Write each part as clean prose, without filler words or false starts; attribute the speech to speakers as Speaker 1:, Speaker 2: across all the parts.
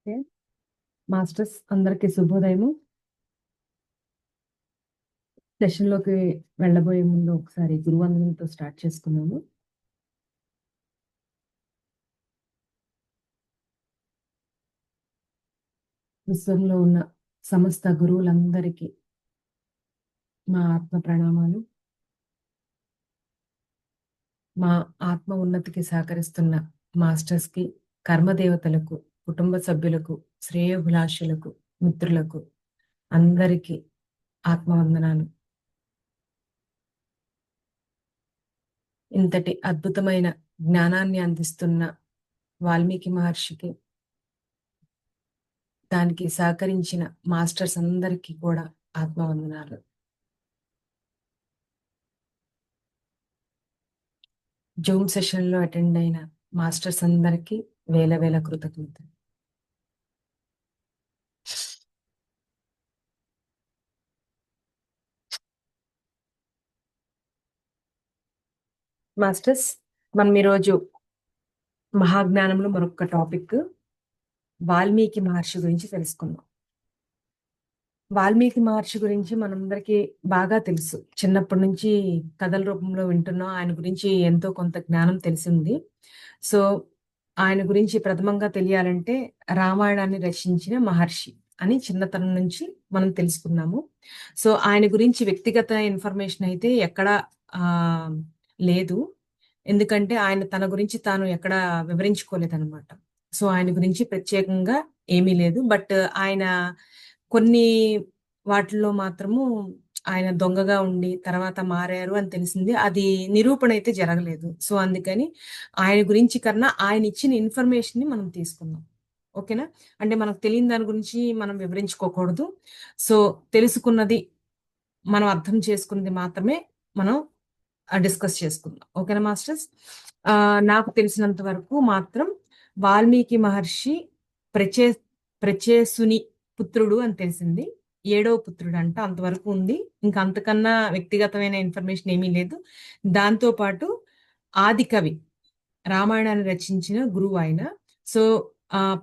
Speaker 1: Okay. Masters అందరికి శుభోదయము. సెషన్‌లోకి వెళ్ళబోయే ముందు ఒకసారి గురువందనంతో స్టార్ట్ చేసుకుందాము. విశ్వంలో ఉన్న సమస్త గురువులందరికీ మా ఆత్మ ప్రణామాలు. మా ఆత్మ ఉన్నతికి సహకరిస్తున్న మాస్టర్స్‌కి, కర్మదేవతలకు, కుటుంబ సభ్యులకు, శ్రేయోభిలాషులకు, మిత్రులకు అందరికీ ఆత్మవందనాలు. ఇంతటి అద్భుతమైన జ్ఞానాన్ని అందిస్తున్న వాల్మీకి మహర్షికి, దానికి సహకరించిన మాస్టర్స్ అందరికీ కూడా ఆత్మవందనాలు. జూమ్ సెషన్‌లో అటెండ్ అయిన మాస్టర్స్ అందరికీ వేల వేల కృతజ్ఞతలు. మాస్టర్స్, మనం ఈరోజు మహాజ్ఞానంలో మరొక టాపిక్ వాల్మీకి మహర్షి గురించి తెలుసుకుందాం. వాల్మీకి మహర్షి గురించి మనందరికీ బాగా తెలుసు. చిన్నప్పటి నుంచి కథల రూపంలో వింటున్నాం. ఆయన గురించి ఎంతో కొంత జ్ఞానం తెలిసింది. సో, ఆయన గురించి ప్రథమంగా తెలియాలంటే రామాయణాన్ని రచించిన మహర్షి అని చిన్నతనం నుంచి మనం తెలుసుకున్నాము. సో, ఆయన గురించి వ్యక్తిగత ఇన్ఫర్మేషన్ అయితే ఎక్కడా ఆహ్, లేదు. ఎందుకంటే ఆయన తన గురించి తాను ఎక్కడా వివరించుకోలేదనమాట. సో, ఆయన గురించి ప్రత్యేకంగా ఏమీ లేదు. బట్ ఆయన కొన్ని వాటిల్లో మాత్రము ఆయన దొంగగా ఉండి తర్వాత మారారు అని తెలిసింది. అది నిరూపణ అయితే జరగలేదు. సో, అందుకని ఆయన గురించి కన్నా ఆయన ఇచ్చిన ఇన్ఫర్మేషన్‌ని మనం తీసుకుందాం. ఓకేనా? అంటే మనకు తెలియని దాని గురించి మనం వివరించుకోకూడదు. సో, తెలుసుకున్నది మనం అర్థం చేసుకున్నది మాత్రమే మనం డిస్కస్ చేసుకుందాం. ఓకేనా మాస్టర్స్? నాకు తెలిసినంత వరకు మాత్రం వాల్మీకి మహర్షి ప్రచే ప్రచేసుని పుత్రుడు అని తెలిసింది. ఏడవ పుత్రుడంట. అంతవరకు ఉంది. ఇంక అంతకన్నా వ్యక్తిగతమైన ఇన్ఫర్మేషన్ ఏమీ లేదు. దాంతో పాటు ఆదికవి రామాయణాన్ని రచించిన గురువాయన. సో,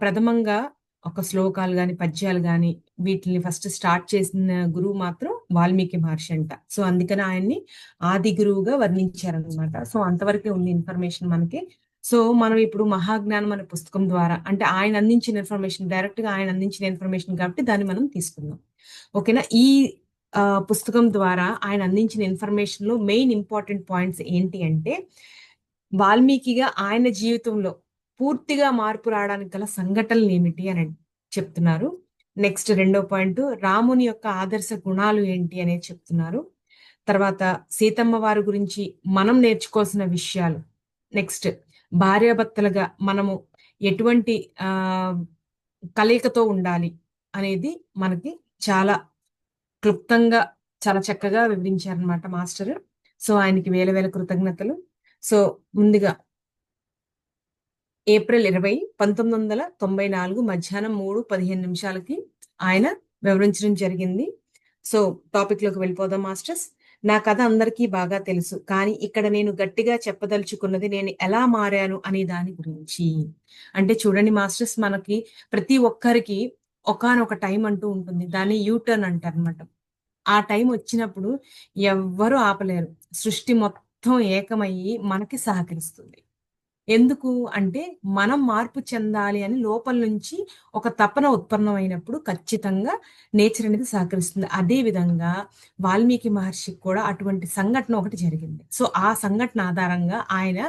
Speaker 1: ప్రథమంగా ఒక శ్లోకాలు గాని, పద్యాలు గాని వీటిని ఫస్ట్ స్టార్ట్ చేసిన గురువు మాత్రం వాల్మీకి మహర్షి అంట. సో, అందుకని ఆయన్ని ఆది గురువుగా వర్ణించారనమాట. సో, అంతవరకే ఉంది ఇన్ఫర్మేషన్ మనకి. సో, మనం ఇప్పుడు 'మహాజ్ఞానం' అనే పుస్తకం ద్వారా అంటే ఆయన అందించిన ఇన్ఫర్మేషన్ డైరెక్ట్‌గా ఆయన అందించిన ఇన్ఫర్మేషన్ కాబట్టి దాన్ని మనం తీసుకుందాం. ఓకేనా? ఈ పుస్తకం ద్వారా ఆయన అందించిన ఇన్ఫర్మేషన్‌లో మెయిన్ ఇంపార్టెంట్ పాయింట్స్ ఏంటి అంటే వాల్మీకిగా ఆయన జీవితంలో పూర్తిగా మార్పు రావడానికి గల సంఘటనలేమిటి అని చెప్తున్నారు. నెక్స్ట్ రెండో పాయింట్ రాముని యొక్క ఆదర్శ గుణాలు ఏంటి అనేది చెప్తున్నారు. తర్వాత సీతమ్మ వారి గురించి మనం నేర్చుకోవాల్సిన విషయాలు. నెక్స్ట్ భార్యాభర్తలుగా మనము ఎటువంటి ఆహ్, కలయికతో ఉండాలి అనేది మనకి చాలా క్లుప్తంగా, చాలా చక్కగా వివరించారనమాట మాస్టరు. సో, ఆయనకి వేల వేల కృతజ్ఞతలు. సో, ముందుగా ఏప్రిల్ 20, 1994 మధ్యాహ్నం 3:15 ఆయన వివరించడం జరిగింది. సో, టాపిక్‌లోకి వెళ్ళిపోదాం మాస్టర్స్. నా కథ అందరికీ బాగా తెలుసు. కానీ ఇక్కడ నేను గట్టిగా చెప్పదలుచుకున్నది నేను ఎలా మారాను అనే దాని గురించి. అంటే చూడండి మాస్టర్స్ మనకి ప్రతి ఒక్కరికి ఒకానొక టైం అంటూ ఉంటుంది. దాన్ని యూ టర్న్ అంటారనమాట. ఆ టైం వచ్చినప్పుడు ఎవ్వరు ఆపలేరు. సృష్టి మొత్తం ఏకమయ్యి మనకి సహకరిస్తుంది. ఎందుకు అంటే, మనం మార్పు చెందాలి అని లోపల నుంచి ఒక తపన ఉత్పన్నమైనప్పుడు ఖచ్చితంగా నేచర్ అనేది సహకరిస్తుంది. అదే విధంగా వాల్మీకి మహర్షికి కూడా అటువంటి సంఘటన ఒకటి జరిగింది. సో, ఆ సంఘటన ఆధారంగా ఆయన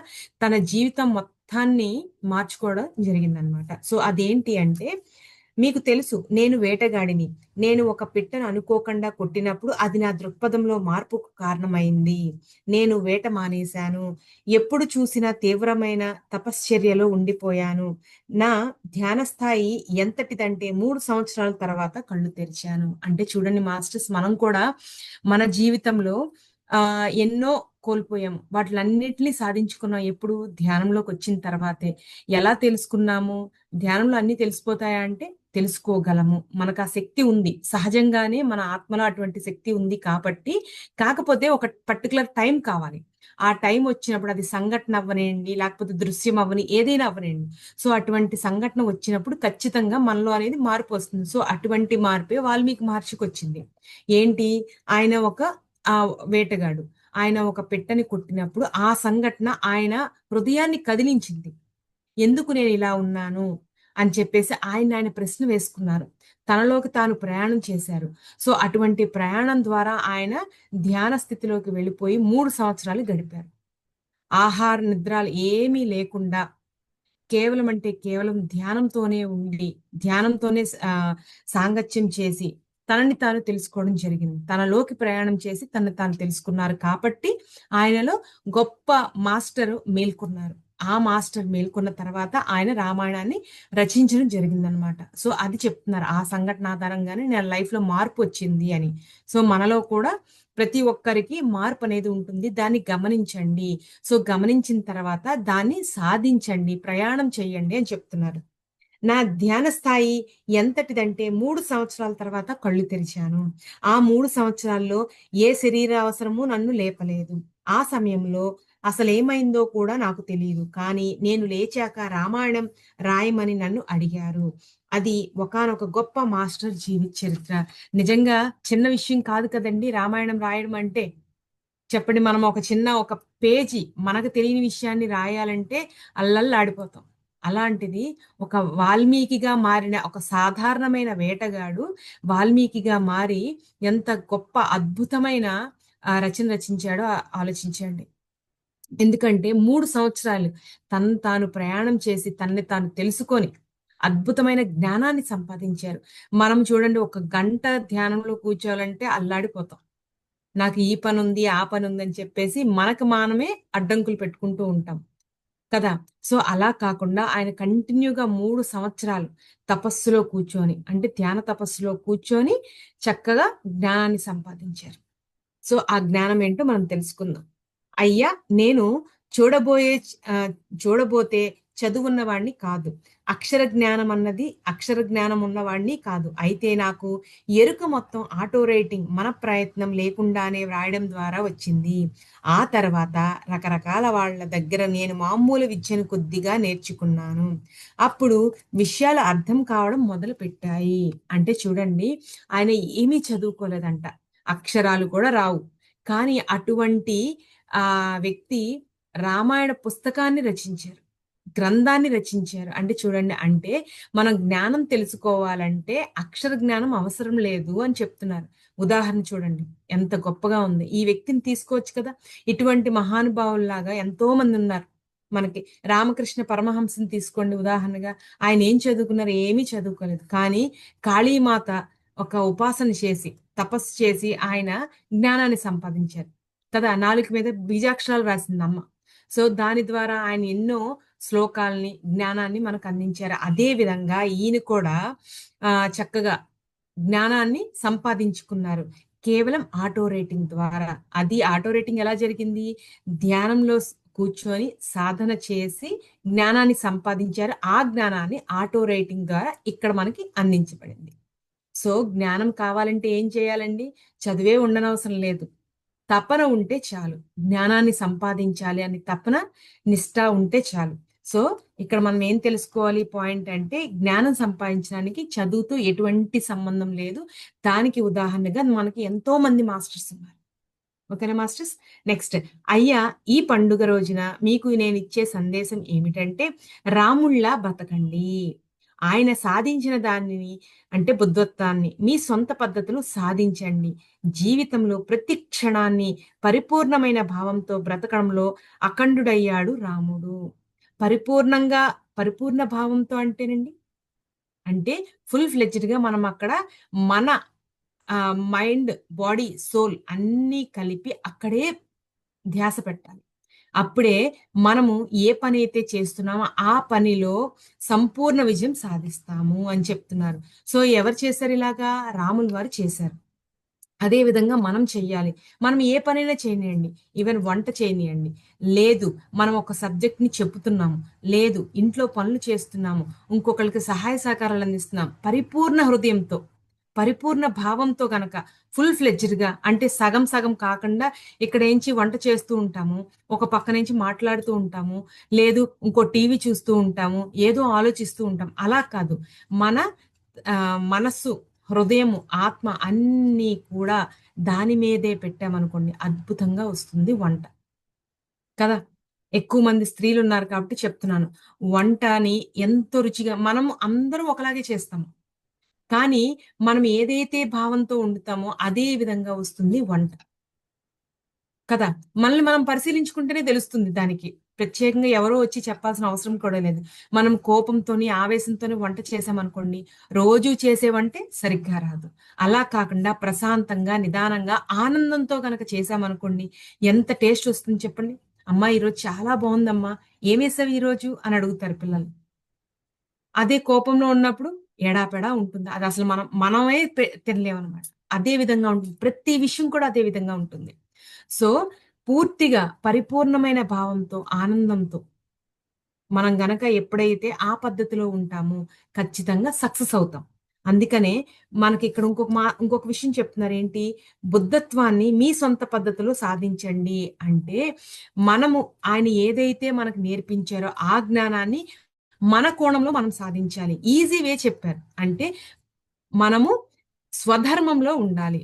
Speaker 1: తన జీవితం మొత్తాన్ని మార్చుకోవడం జరిగిందనమాట. సో, అదేంటి అంటే, మీకు తెలుసు నేను వేటగాడిని. నేను ఒక పిట్టను అనుకోకుండా కొట్టినప్పుడు అది నా దృక్పథంలో మార్పుకు కారణమైంది. నేను వేట మానేశాను. ఎప్పుడు చూసినా తీవ్రమైన తపశ్చర్యలో ఉండిపోయాను. నా ధ్యాన స్థాయి ఎంతటిదంటే 3 సంవత్సరాల తర్వాత కళ్ళు తెరిచాను. అంటే చూడండి మాస్టర్స్ మనం కూడా మన జీవితంలో ఎన్నో కోల్పోయాం. వాటిలన్నిటిని సాధించుకున్నాం ఎప్పుడు? ధ్యానంలోకొచ్చిన తర్వాతే. ఎలా తెలుసుకున్నాము? ధ్యానంలో అన్నీ తెలిసిపోతాయా అంటే తెలుసుకోగలము. మనకు ఆ శక్తి ఉంది. సహజంగానే మన ఆత్మలో అటువంటి శక్తి ఉంది కాబట్టి, కాకపోతే ఒక పర్టిక్యులర్ టైం కావాలి. ఆ టైం వచ్చినప్పుడు అది సంఘటన అవ్వనియండి, లేకపోతే దృశ్యం అవ్వని, ఏదైనా అవ్వనియండి. సో, అటువంటి సంఘటన వచ్చినప్పుడు ఖచ్చితంగా మనలో అనేది మార్పు వస్తుంది. సో, అటువంటి మార్పే వాల్మీకి మహర్షికొచ్చింది. ఏంటి? ఆయన ఒక వేటగాడు. ఆయన ఒక పిట్టని కొట్టినప్పుడు ఆ సంఘటన ఆయన హృదయాన్ని కదిలించింది. ఎందుకు నేనిలా ఉన్నాను? అని చెప్పేసి ఆయన ప్రశ్న వేసుకున్నారు. తనలోకి తాను ప్రయాణం చేశారు. సో, అటువంటి ప్రయాణం ద్వారా ఆయన ధ్యాన స్థితిలోకి వెళ్ళిపోయి 3 సంవత్సరాలు గడిపారు. ఆహార నిద్రాలు ఏమీ లేకుండా కేవలం అంటే కేవలం ధ్యానంతోనే ఉండి, ధ్యానంతోనే సాంగత్యం చేసి, తనని తాను తెలుసుకోవడం జరిగింది. తనలోకి ప్రయాణం చేసి తనని తాను తెలుసుకున్నారు కాబట్టి, ఆయనలో గొప్ప మాస్టరు మేల్కొన్నారు. ఆ మాస్టర్ మేల్కొన్న తర్వాత ఆయన రామాయణాన్ని రచించడం జరిగిందనమాట. సో, అది చెప్తున్నారు. ఆ సంఘటన ఆధారంగానే నా లైఫ్‌లో మార్పొచ్చింది అని. సో, మనలో కూడా ప్రతి ఒక్కరికి మార్పనేది ఉంటుంది. దాన్ని గమనించండి. సో, గమనించిన తర్వాత దాన్ని సాధించండి, ప్రయాణం చేయండి అని చెప్తున్నారు. నా ధ్యాన స్థాయి ఎంతటిదంటే 3 సంవత్సరాల తర్వాత కళ్ళు తెరిచాను. ఆ 3 సంవత్సరాల్లో ఏ శరీర అవసరము నన్ను లేపలేదు. ఆ సమయంలో అసలేమైందో కూడా నాకు తెలీదు. కానీ నేను లేచాక రామాయణం రాయమని నన్ను అడిగారు. అది ఒకానొక గొప్ప మాస్టర్ జీవిత చరిత్ర. నిజంగా చిన్న విషయం కాదు కదండీ! రామాయణం రాయడం అంటే. చెప్పండి, మనం ఒక పేజీ మనకు తెలియని విషయాన్ని రాయాలంటే అల్లల్లాడిపోతాం. అలాంటిది ఒక వాల్మీకిగా మారిన ఒక సాధారణమైన వేటగాడు వాల్మీకిగా మారి ఎంత గొప్ప అద్భుతమైన రచన రచించాడో ఆలోచించండి. ఎందుకంటే 3 సంవత్సరాలు తనను తాను ప్రయాణం చేసి తనని తాను తెలుసుకొని అద్భుతమైన జ్ఞానాన్ని సంపాదించారు. మనం చూడండి, ఒక గంట ధ్యానంలో కూర్చోవాలంటే అల్లాడిపోతాం. నాకు ఈ పనుంది, ఆ పనుందని చెప్పేసి మనకు మనమే అడ్డంకులు పెట్టుకుంటూ ఉంటాం కదా! సో, అలా కాకుండా ఆయన కంటిన్యూగా 3 సంవత్సరాలు తపస్సులో కూర్చొని, అంటే ధ్యాన తపస్సులో కూర్చొని చక్కగా జ్ఞానాన్ని సంపాదించారు. సో, ఆ జ్ఞానం ఏంటో మనం తెలుసుకుందాం. అయ్యా! నేను చూడబోయే చూడబోతే చదువున్నవాడిని కాదు. అక్షర జ్ఞానం ఉన్నవాడిని కాదు. అయితే నాకు ఎరుక మొత్తం ఆటో రైటింగ్ మన ప్రయత్నం లేకుండానే వ్రాయడం ద్వారా వచ్చింది. ఆ తర్వాత రకరకాల వాళ్ళ దగ్గర నేను మామూలు విద్యను కొద్దిగా నేర్చుకున్నాను. అప్పుడు విషయాలు అర్థం కావడం మొదలుపెట్టాయి. అంటే చూడండి, ఆయన ఏమీ చదువుకోలేదంట. అక్షరాలు కూడా రావు. కానీ అటువంటి వ్యక్తి రామాయణ పుస్తకాన్ని రచించారు. గ్రంథాన్ని రచించారు. అంటే చూడండి, అంటే మనం జ్ఞానం తెలుసుకోవాలంటే అక్షర జ్ఞానం అవసరం లేదు అని చెప్తున్నారు. ఉదాహరణ చూడండి, ఎంత గొప్పగా ఉంది. ఈ వ్యక్తిని తీసుకోవచ్చు కదా! ఇటువంటి మహానుభావుల్లాగా ఎంతో మంది ఉన్నారు మనకి. రామకృష్ణ పరమహంసని తీసుకోండి ఉదాహరణగా. ఆయన ఏం చదువుకున్నారు? ఏమీ చదువుకోలేదు. కానీ కాళీమాత ఒక ఉపాసన చేసి, తపస్సు చేసి ఆయన జ్ఞానాన్ని సంపాదించారు కదా! నాలుక మీద బీజాక్షరాలు రాసిందమ్మ. సో, దాని ద్వారా ఆయన ఎన్నో శ్లోకాల్ని, జ్ఞానాన్ని మనకు అందించారు. అదే విధంగా ఈయన కూడా చక్కగా జ్ఞానాన్ని సంపాదించుకున్నారు. కేవలం ఆటో రేటింగ్ ద్వారా. అది ఆటో రేటింగ్ ఎలా జరిగింది? ధ్యానంలో కూర్చొని సాధన చేసి జ్ఞానాన్ని సంపాదించారు. ఆ జ్ఞానాన్ని ఆటో రేటింగ్ ద్వారా ఇక్కడ మనకి అందించబడింది. సో, జ్ఞానం కావాలంటే ఏం చేయాలండి? చదివే ఉండనవసరం లేదు. తపన ఉంటే చాలు. జ్ఞానాన్ని సంపాదించాలి అని తపన, నిష్ఠ ఉంటే చాలు. సో, ఇక్కడ మనం ఏం తెలుసుకోవాలి పాయింట్ అంటే, జ్ఞానం సంపాదించడానికి చదువుతో ఎటువంటి సంబంధం లేదు. దానికి ఉదాహరణగా మనకి ఎంతో మంది మాస్టర్స్ ఉన్నారు. ఓకేనా మాస్టర్స్? నెక్స్ట్, అయ్యా! ఈ పండుగ రోజున మీకు నేనిచ్చే సందేశం ఏమిటంటే, రాముళ్ళా బతకండి. ఆయన సాధించిన దానిని, అంటే బుద్ధత్వాన్ని మీ సొంత పద్ధతిలో సాధించండి. జీవితంలో ప్రతి క్షణాన్ని పరిపూర్ణమైన భావంతో బ్రతకడంలో అఖండుడయ్యాడు రాముడు. పరిపూర్ణంగా, పరిపూర్ణ భావంతో అంటేనండి, అంటే ఫుల్ ఫ్లెడ్జ్డ్‌గా మనం అక్కడ మన మైండ్, బాడీ, సోల్ అన్నీ కలిపి అక్కడే ధ్యాస పెట్టాలి. అప్పుడే మనము ఏ పనైతే చేస్తున్నామో ఆ పనిలో సంపూర్ణ విజయం సాధిస్తాము అని చెప్తున్నారు. సో, ఎవరు చేశారు ఇలాగా? రాములు వారు చేశారు. అదే విధంగా మనం చెయ్యాలి. మనం ఏ పనైనా చేయనియండి. ఈవెన్ వంట చేయనియండి. లేదు మనం ఒక సబ్జెక్ట్‌ని చెప్పుతున్నాము. లేదు ఇంట్లో పనులు చేస్తున్నాము. ఇంకొకళ్ళకి సహాయ సహకారాలు అందిస్తున్నాం. పరిపూర్ణ హృదయంతో, పరిపూర్ణ భావంతో గనక ఫుల్ ఫ్లెడ్జ్డ్‌గా అంటే సగం సగం కాకుండా ఇక్కడేంచి వంట చేస్తూ ఉంటాము. ఒక పక్క నుంచి మాట్లాడుతూ ఉంటాము. లేదు ఇంకో టీవీ చూస్తూ ఉంటాము. ఏదో ఆలోచిస్తూ ఉంటాం. అలా కాదు. మన మనస్సు, హృదయము, ఆత్మ అన్నీ కూడా దాని మీదే పెట్టామనుకోండి అద్భుతంగా వస్తుంది వంట. కదా! ఎక్కువ మంది స్త్రీలున్నారు కాబట్టి చెప్తున్నాను. వంటని ఎంతో రుచిగా మనము అందరం ఒకలాగే చేస్తాము. కానీ మనం ఏదైతే భావంతో వండుతామో అదే విధంగా వస్తుంది వంట. కదా! మనల్ని మనం పరిశీలించుకుంటేనే తెలుస్తుంది దానికి. ప్రత్యేకంగా ఎవరో వచ్చి చెప్పాల్సిన అవసరం కూడా లేదు. మనం కోపంతోని, ఆవేశంతోని వంట చేశామనుకోండి, రోజూ చేసే వంటే సరిగ్గా రాదు. అలా కాకుండా ప్రశాంతంగా, నిదానంగా, ఆనందంతో గనక చేశామనుకోండి, ఎంత టేస్ట్ వస్తుంది చెప్పండి? "అమ్మా! ఈరోజు చాలా బావుందమ్మా. ఏమేశావు ఈరోజు?" అని అడుగుతారు పిల్లలు. అదే కోపంలో ఉన్నప్పుడు ఎడాపెడా ఉంటుంది. అదసలు మనమే తినలేమనమాట. అదే విధంగా ఉంటుంది. ప్రతి విషయం కూడా అదే విధంగా ఉంటుంది. సో, పూర్తిగా పరిపూర్ణమైన భావంతో, ఆనందంతో మనం గనక ఎప్పుడైతే ఆ పద్ధతిలో ఉంటామో ఖచ్చితంగా సక్సెస్ అవుతాం. అందుకనే మనకిక్కడ ఇంకొక విషయం చెప్తున్నారు ఏంటి? బుద్ధత్వాన్ని మీ సొంత పద్ధతిలో సాధించండి అంటే, మనము ఆయన ఏదైతే మనకు నేర్పించారో ఆ జ్ఞానాన్ని మన కోణంలో మనం సాధించాలి. ఈజీ వే చెప్పారు. అంటే మనము స్వధర్మంలో ఉండాలి.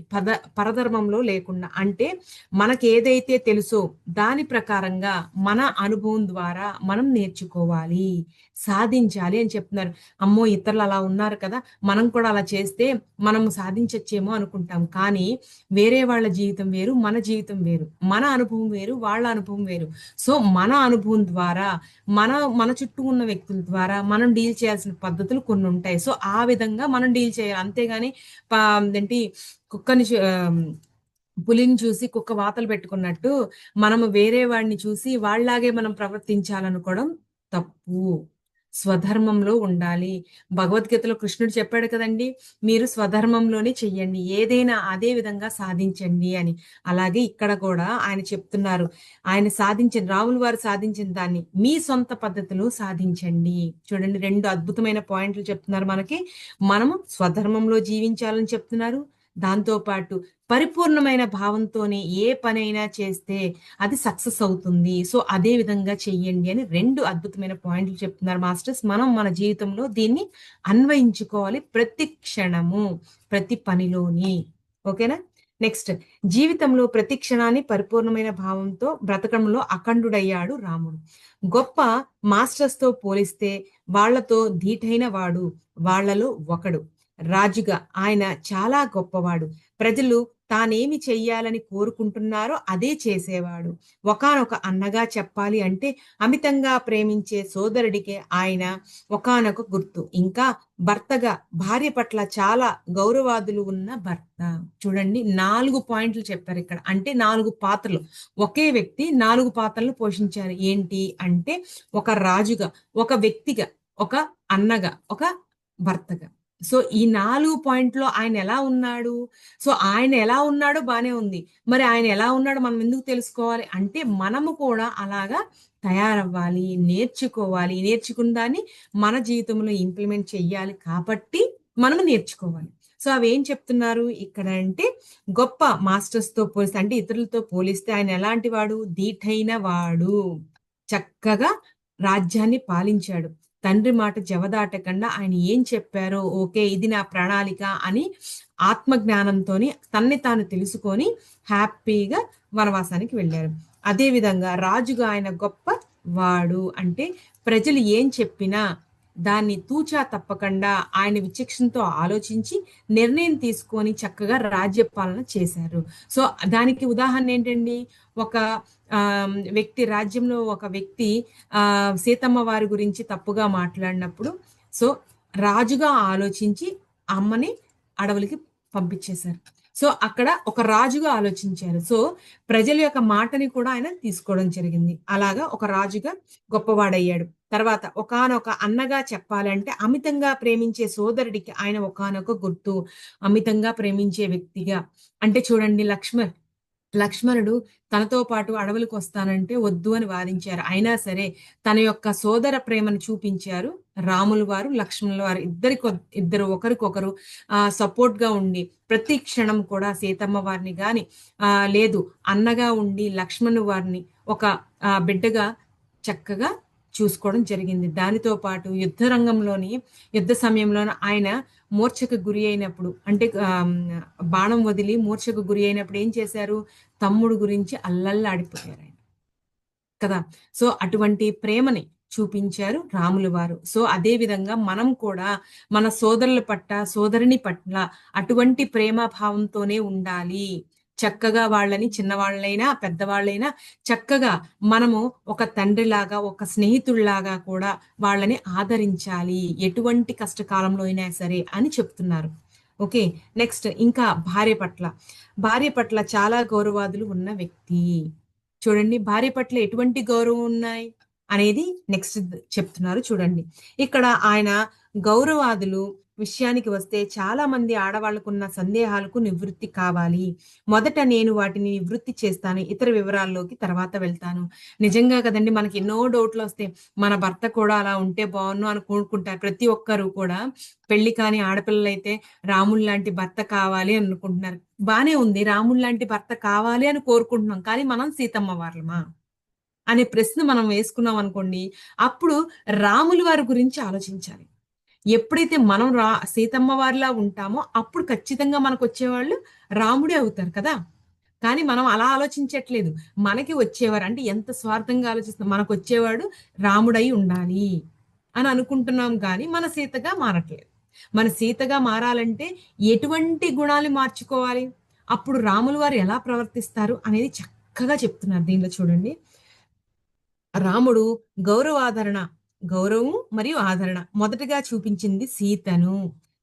Speaker 1: పరధర్మంలో లేకుండా. అంటే మనకేదైతే తెలుసో దాని ప్రకారంగా మన అనుభవం ద్వారా మనం నేర్చుకోవాలి. సాధించాలి అని చెప్తున్నారు. అమ్మో! ఇతరులు అలా ఉన్నారు కదా! మనం కూడా అలా చేస్తే మనం సాధించొచ్చేమో అనుకుంటాం. కానీ వేరే వాళ్ళ జీవితం వేరు, మన జీవితం వేరు. మన అనుభవం వేరు, వాళ్ళ అనుభవం వేరు. సో, మన అనుభవం ద్వారా మన మన చుట్టూ ఉన్న వ్యక్తుల ద్వారా మనం డీల్ చేయాల్సిన పద్ధతులు కొన్నుంటాయి. సో, ఆ విధంగా మనం డీల్ చేయాలి. అంతేగాని ఏంటి కుక్కని పులిని చూసి కుక్క వాతలు పెట్టుకున్నట్టు, మనము వేరే వాడిని చూసి వాళ్ళలాగే మనం ప్రవర్తించాలనుకోవడం తప్పు. స్వధర్మంలో ఉండాలి. భగవద్గీతలో కృష్ణుడు చెప్పాడు కదండీ! మీరు స్వధర్మంలోనే చెయ్యండి. ఏదైనా అదే విధంగా సాధించండి అని. అలాగే ఇక్కడ కూడా ఆయన చెప్తున్నారు. ఆయన రాములు వారు సాధించిన దాన్ని మీ సొంత పద్ధతిలో సాధించండి. చూడండి 2 అద్భుతమైన పాయింట్లు చెప్తున్నారు మనకి. మనము స్వధర్మంలో జీవించాలని చెప్తున్నారు. దాంతో పాటు పరిపూర్ణమైన భావంతోనే ఏ పనైనా చేస్తే అది సక్సెస్ అవుతుంది. సో, అదే విధంగా చెయ్యండి అని 2 అద్భుతమైన పాయింట్లు చెప్తున్నారు మాస్టర్స్. మనం మన జీవితంలో దీన్ని అన్వయించుకోవాలి ప్రతి క్షణము, ప్రతి పనిలోని. ఓకేనా? నెక్స్ట్ జీవితంలో ప్రతి క్షణాన్ని పరిపూర్ణమైన భావంతో బ్రతకంలో అఖండుడయ్యాడు రాముడు. గొప్ప మాస్టర్స్‌తో పోలిస్తే వాళ్ళతో ధీటైన వాడు వాళ్ళలో ఒకడు. రాజుగా ఆయన చాలా గొప్పవాడు. ప్రజలు తానేమి చెయ్యాలని కోరుకుంటున్నారో అదే చేసేవాడు. ఒకానొక అన్నగా చెప్పాలి అంటే అమితంగా ప్రేమించే సోదరుడికే ఆయన ఒకానొక గుర్తు. ఇంకా భర్తగా భార్య పట్ల చాలా గౌరవాదులు ఉన్న భర్త. చూడండి 4 పాయింట్లు చెప్పారిక్కడ. అంటే 4 పాత్రలు. ఒకే వ్యక్తి 4 పాత్రలు పోషించారు. ఏంటి అంటే ఒక రాజుగా, ఒక వ్యక్తిగా, ఒక అన్నగా, ఒక భర్తగా. సో, ఈ 4 పాయింట్‌లో ఆయనెలా ఉన్నాడు? సో, ఆయన ఎలా ఉన్నాడో బానే ఉంది. మరి ఆయన ఎలా ఉన్నాడో మనం ఎందుకు తెలుసుకోవాలి? అంటే మనము కూడా అలాగా తయారవ్వాలి, నేర్చుకోవాలి. నేర్చుకున్న దాన్ని మన జీవితంలో ఇంప్లిమెంట్ చెయ్యాలి కాబట్టి మనము నేర్చుకోవాలి. సో, అవేం చెప్తున్నారు ఇక్కడ అంటే గొప్ప మాస్టర్స్‌తో పోలిస్తే అంటే ఇతరులతో పోలిస్తే ఆయన ఎలాంటి వాడు? దీటైన వాడు. చక్కగా రాజ్యాన్ని పాలించాడు. తండ్రి మాట జవదాటకుండా ఆయన ఏం చెప్పారో ఓకే. ఇది నా ప్రణాళిక అని ఆత్మజ్ఞానంతోని తన్ని తాను తెలుసుకొని హ్యాపీగా వనవాసానికి వెళ్లారు. అదే విధంగా రాజుగా ఆయన గొప్ప వాడు అంటే ప్రజలు ఏం చెప్పినా దాన్ని తూచా తప్పకుండా ఆయన విచక్షణతో ఆలోచించి నిర్ణయం తీసుకొని చక్కగా రాజ్య పాలన చేశారు. సో, దానికి ఉదాహరణ ఏంటండి? ఒక రాజ్యంలో ఒక వ్యక్తి సీతమ్మ వారి గురించి తప్పుగా మాట్లాడినప్పుడు సో, రాజుగా ఆలోచించి అమ్మని అడవులకి పంపించేశారు. సో, అక్కడ ఒక రాజుగా ఆలోచించారు. సో, ప్రజల యొక్క మాటని కూడా ఆయన తీసుకోవడం జరిగింది. అలాగా ఒక రాజుగా గొప్పవాడయ్యాడు. తర్వాత ఒకానొక అన్నగా చెప్పాలంటే అమితంగా ప్రేమించే సోదరుడికి ఆయన ఒకానొక గుర్తు. అమితంగా ప్రేమించే వ్యక్తిగా. అంటే చూడండి లక్ష్మణుడు తనతో పాటు అడవులకు వస్తానంటే వద్దు అని వాదించారు. అయినా సరే తన యొక్క సోదర ప్రేమను చూపించారు రాములు వారు, లక్ష్మణుల వారు. ఇద్దరు ఒకరికొకరు సపోర్ట్ గా ఉండి ప్రతి క్షణం కూడా సీతమ్మ వారిని గాని లేదు అన్నగా ఉండి లక్ష్మణు వారిని ఒక బిడ్డగా చక్కగా చూసుకోవడం జరిగింది. దానితో పాటు యుద్ధ సమయంలోన ఆయన మూర్ఛకు గురి అయినప్పుడు అంటే బాణం వదిలి మూర్ఛకు గురి అయినప్పుడు ఏం చేశారు? తమ్ముడు గురించి అల్లల్లాడిపోయారు ఆయన కదా. సో అటువంటి ప్రేమని చూపించారు రాములు వారు. సో అదే విధంగా మనం కూడా మన సోదరుల పట్ల సోదరుని పట్ల అటువంటి ప్రేమభావంతోనే ఉండాలి. చక్కగా వాళ్ళని చిన్నవాళ్ళైనా పెద్దవాళ్ళైనా చక్కగా మనము ఒక తండ్రిలాగా ఒక స్నేహితుడిలాగా కూడా వాళ్ళని ఆదరించాలి ఎటువంటి కష్టకాలంలో అయినా సరే అని చెప్తున్నారు. ఓకే, నెక్స్ట్ ఇంకా భార్య పట్ల చాలా గౌరవాదులు ఉన్న వ్యక్తి. చూడండి భార్య పట్ల ఎటువంటి గౌరవం ఉన్నాయి అనేది నెక్స్ట్ చెప్తున్నారు చూడండి. ఇక్కడ ఆయన గౌరవాదులు విషయానికి వస్తే చాలా మంది ఆడవాళ్ళకున్న సందేహాలకు నివృత్తి కావాలి. మొదట నేను వాటిని నివృత్తి చేస్తాను, ఇతర వివరాల్లోకి తర్వాత వెళ్తాను. నిజంగా కదండి, మనకి ఎన్నో డౌట్లు వస్తాయి. మన భర్త కూడా అలా ఉంటే బాగున్ను అని కోరుకుంటారు ప్రతి ఒక్కరు కూడా. పెళ్లి కాని ఆడపిల్లలైతే రాముడు లాంటి భర్త కావాలి అనుకుంటున్నారు. బానే ఉంది, రాముడు లాంటి భర్త కావాలి అని కోరుకుంటున్నాం. కానీ మనం సీతమ్మ వారలమా అనే ప్రశ్న మనం వేసుకున్నాం అనుకోండి, అప్పుడు రాములు వారి గురించి ఆలోచించాలి. ఎప్పుడైతే మనం సీతమ్మ వారిలా ఉంటామో అప్పుడు ఖచ్చితంగా మనకు వచ్చేవాళ్ళు రాముడే అవుతారు కదా. కానీ మనం అలా ఆలోచించట్లేదు. మనకి వచ్చేవారు అంటే ఎంత స్వార్థంగా ఆలోచిస్తాం, మనకు వచ్చేవాడు రాముడై ఉండాలి అని అనుకుంటున్నాం. కానీ మన సీతగా మారట్లేదు. మన సీతగా మారాలంటే ఎటువంటి గుణాలు మార్చుకోవాలి, అప్పుడు రాములు వారు ఎలా ప్రవర్తిస్తారు అనేది చక్కగా చెప్తున్నారు దీనిలో చూడండి. రాముడు గౌరవం మరియు ఆదరణ మొదటగా చూపించింది సీతను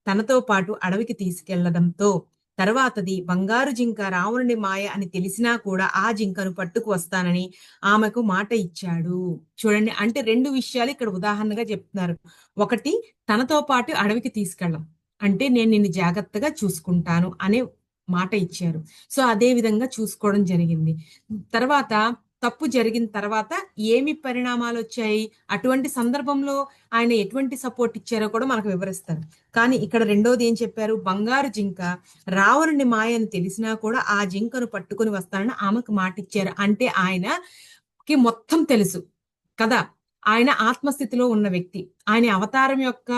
Speaker 1: తనతో పాటు అడవికి తీసుకెళ్లడంతో, తర్వాతది బంగారు జింక రావణుని మాయ అని తెలిసినా కూడా ఆ జింకను పట్టుకు వస్తానని ఆమెకు మాట ఇచ్చాడు. చూడండి, అంటే రెండు విషయాలు ఇక్కడ ఉదాహరణగా చెప్తున్నారు. ఒకటి, తనతో పాటు అడవికి తీసుకెళ్ళడం అంటే నేను నిన్ను జాగ్రత్తగా చూసుకుంటాను అనే మాట ఇచ్చారు. సో అదే విధంగా చూసుకోవడం జరిగింది. తర్వాత తప్పు జరిగిన తర్వాత ఏమి పరిణామాలు వచ్చాయి, అటువంటి సందర్భంలో ఆయన ఎటువంటి సపోర్ట్ ఇచ్చారో కూడా మనకు వివరిస్తారు. కానీ ఇక్కడ రెండోది ఏం చెప్పారు? బంగారు జింక రావణుని మాయ అని తెలిసినా కూడా ఆ జింకను పట్టుకొని వస్తానని ఆమెకు మాట ఇచ్చారు. అంటే ఆయనకి మొత్తం తెలుసు కదా, ఆయన ఆత్మస్థితిలో ఉన్న వ్యక్తి. ఆయన అవతారం యొక్క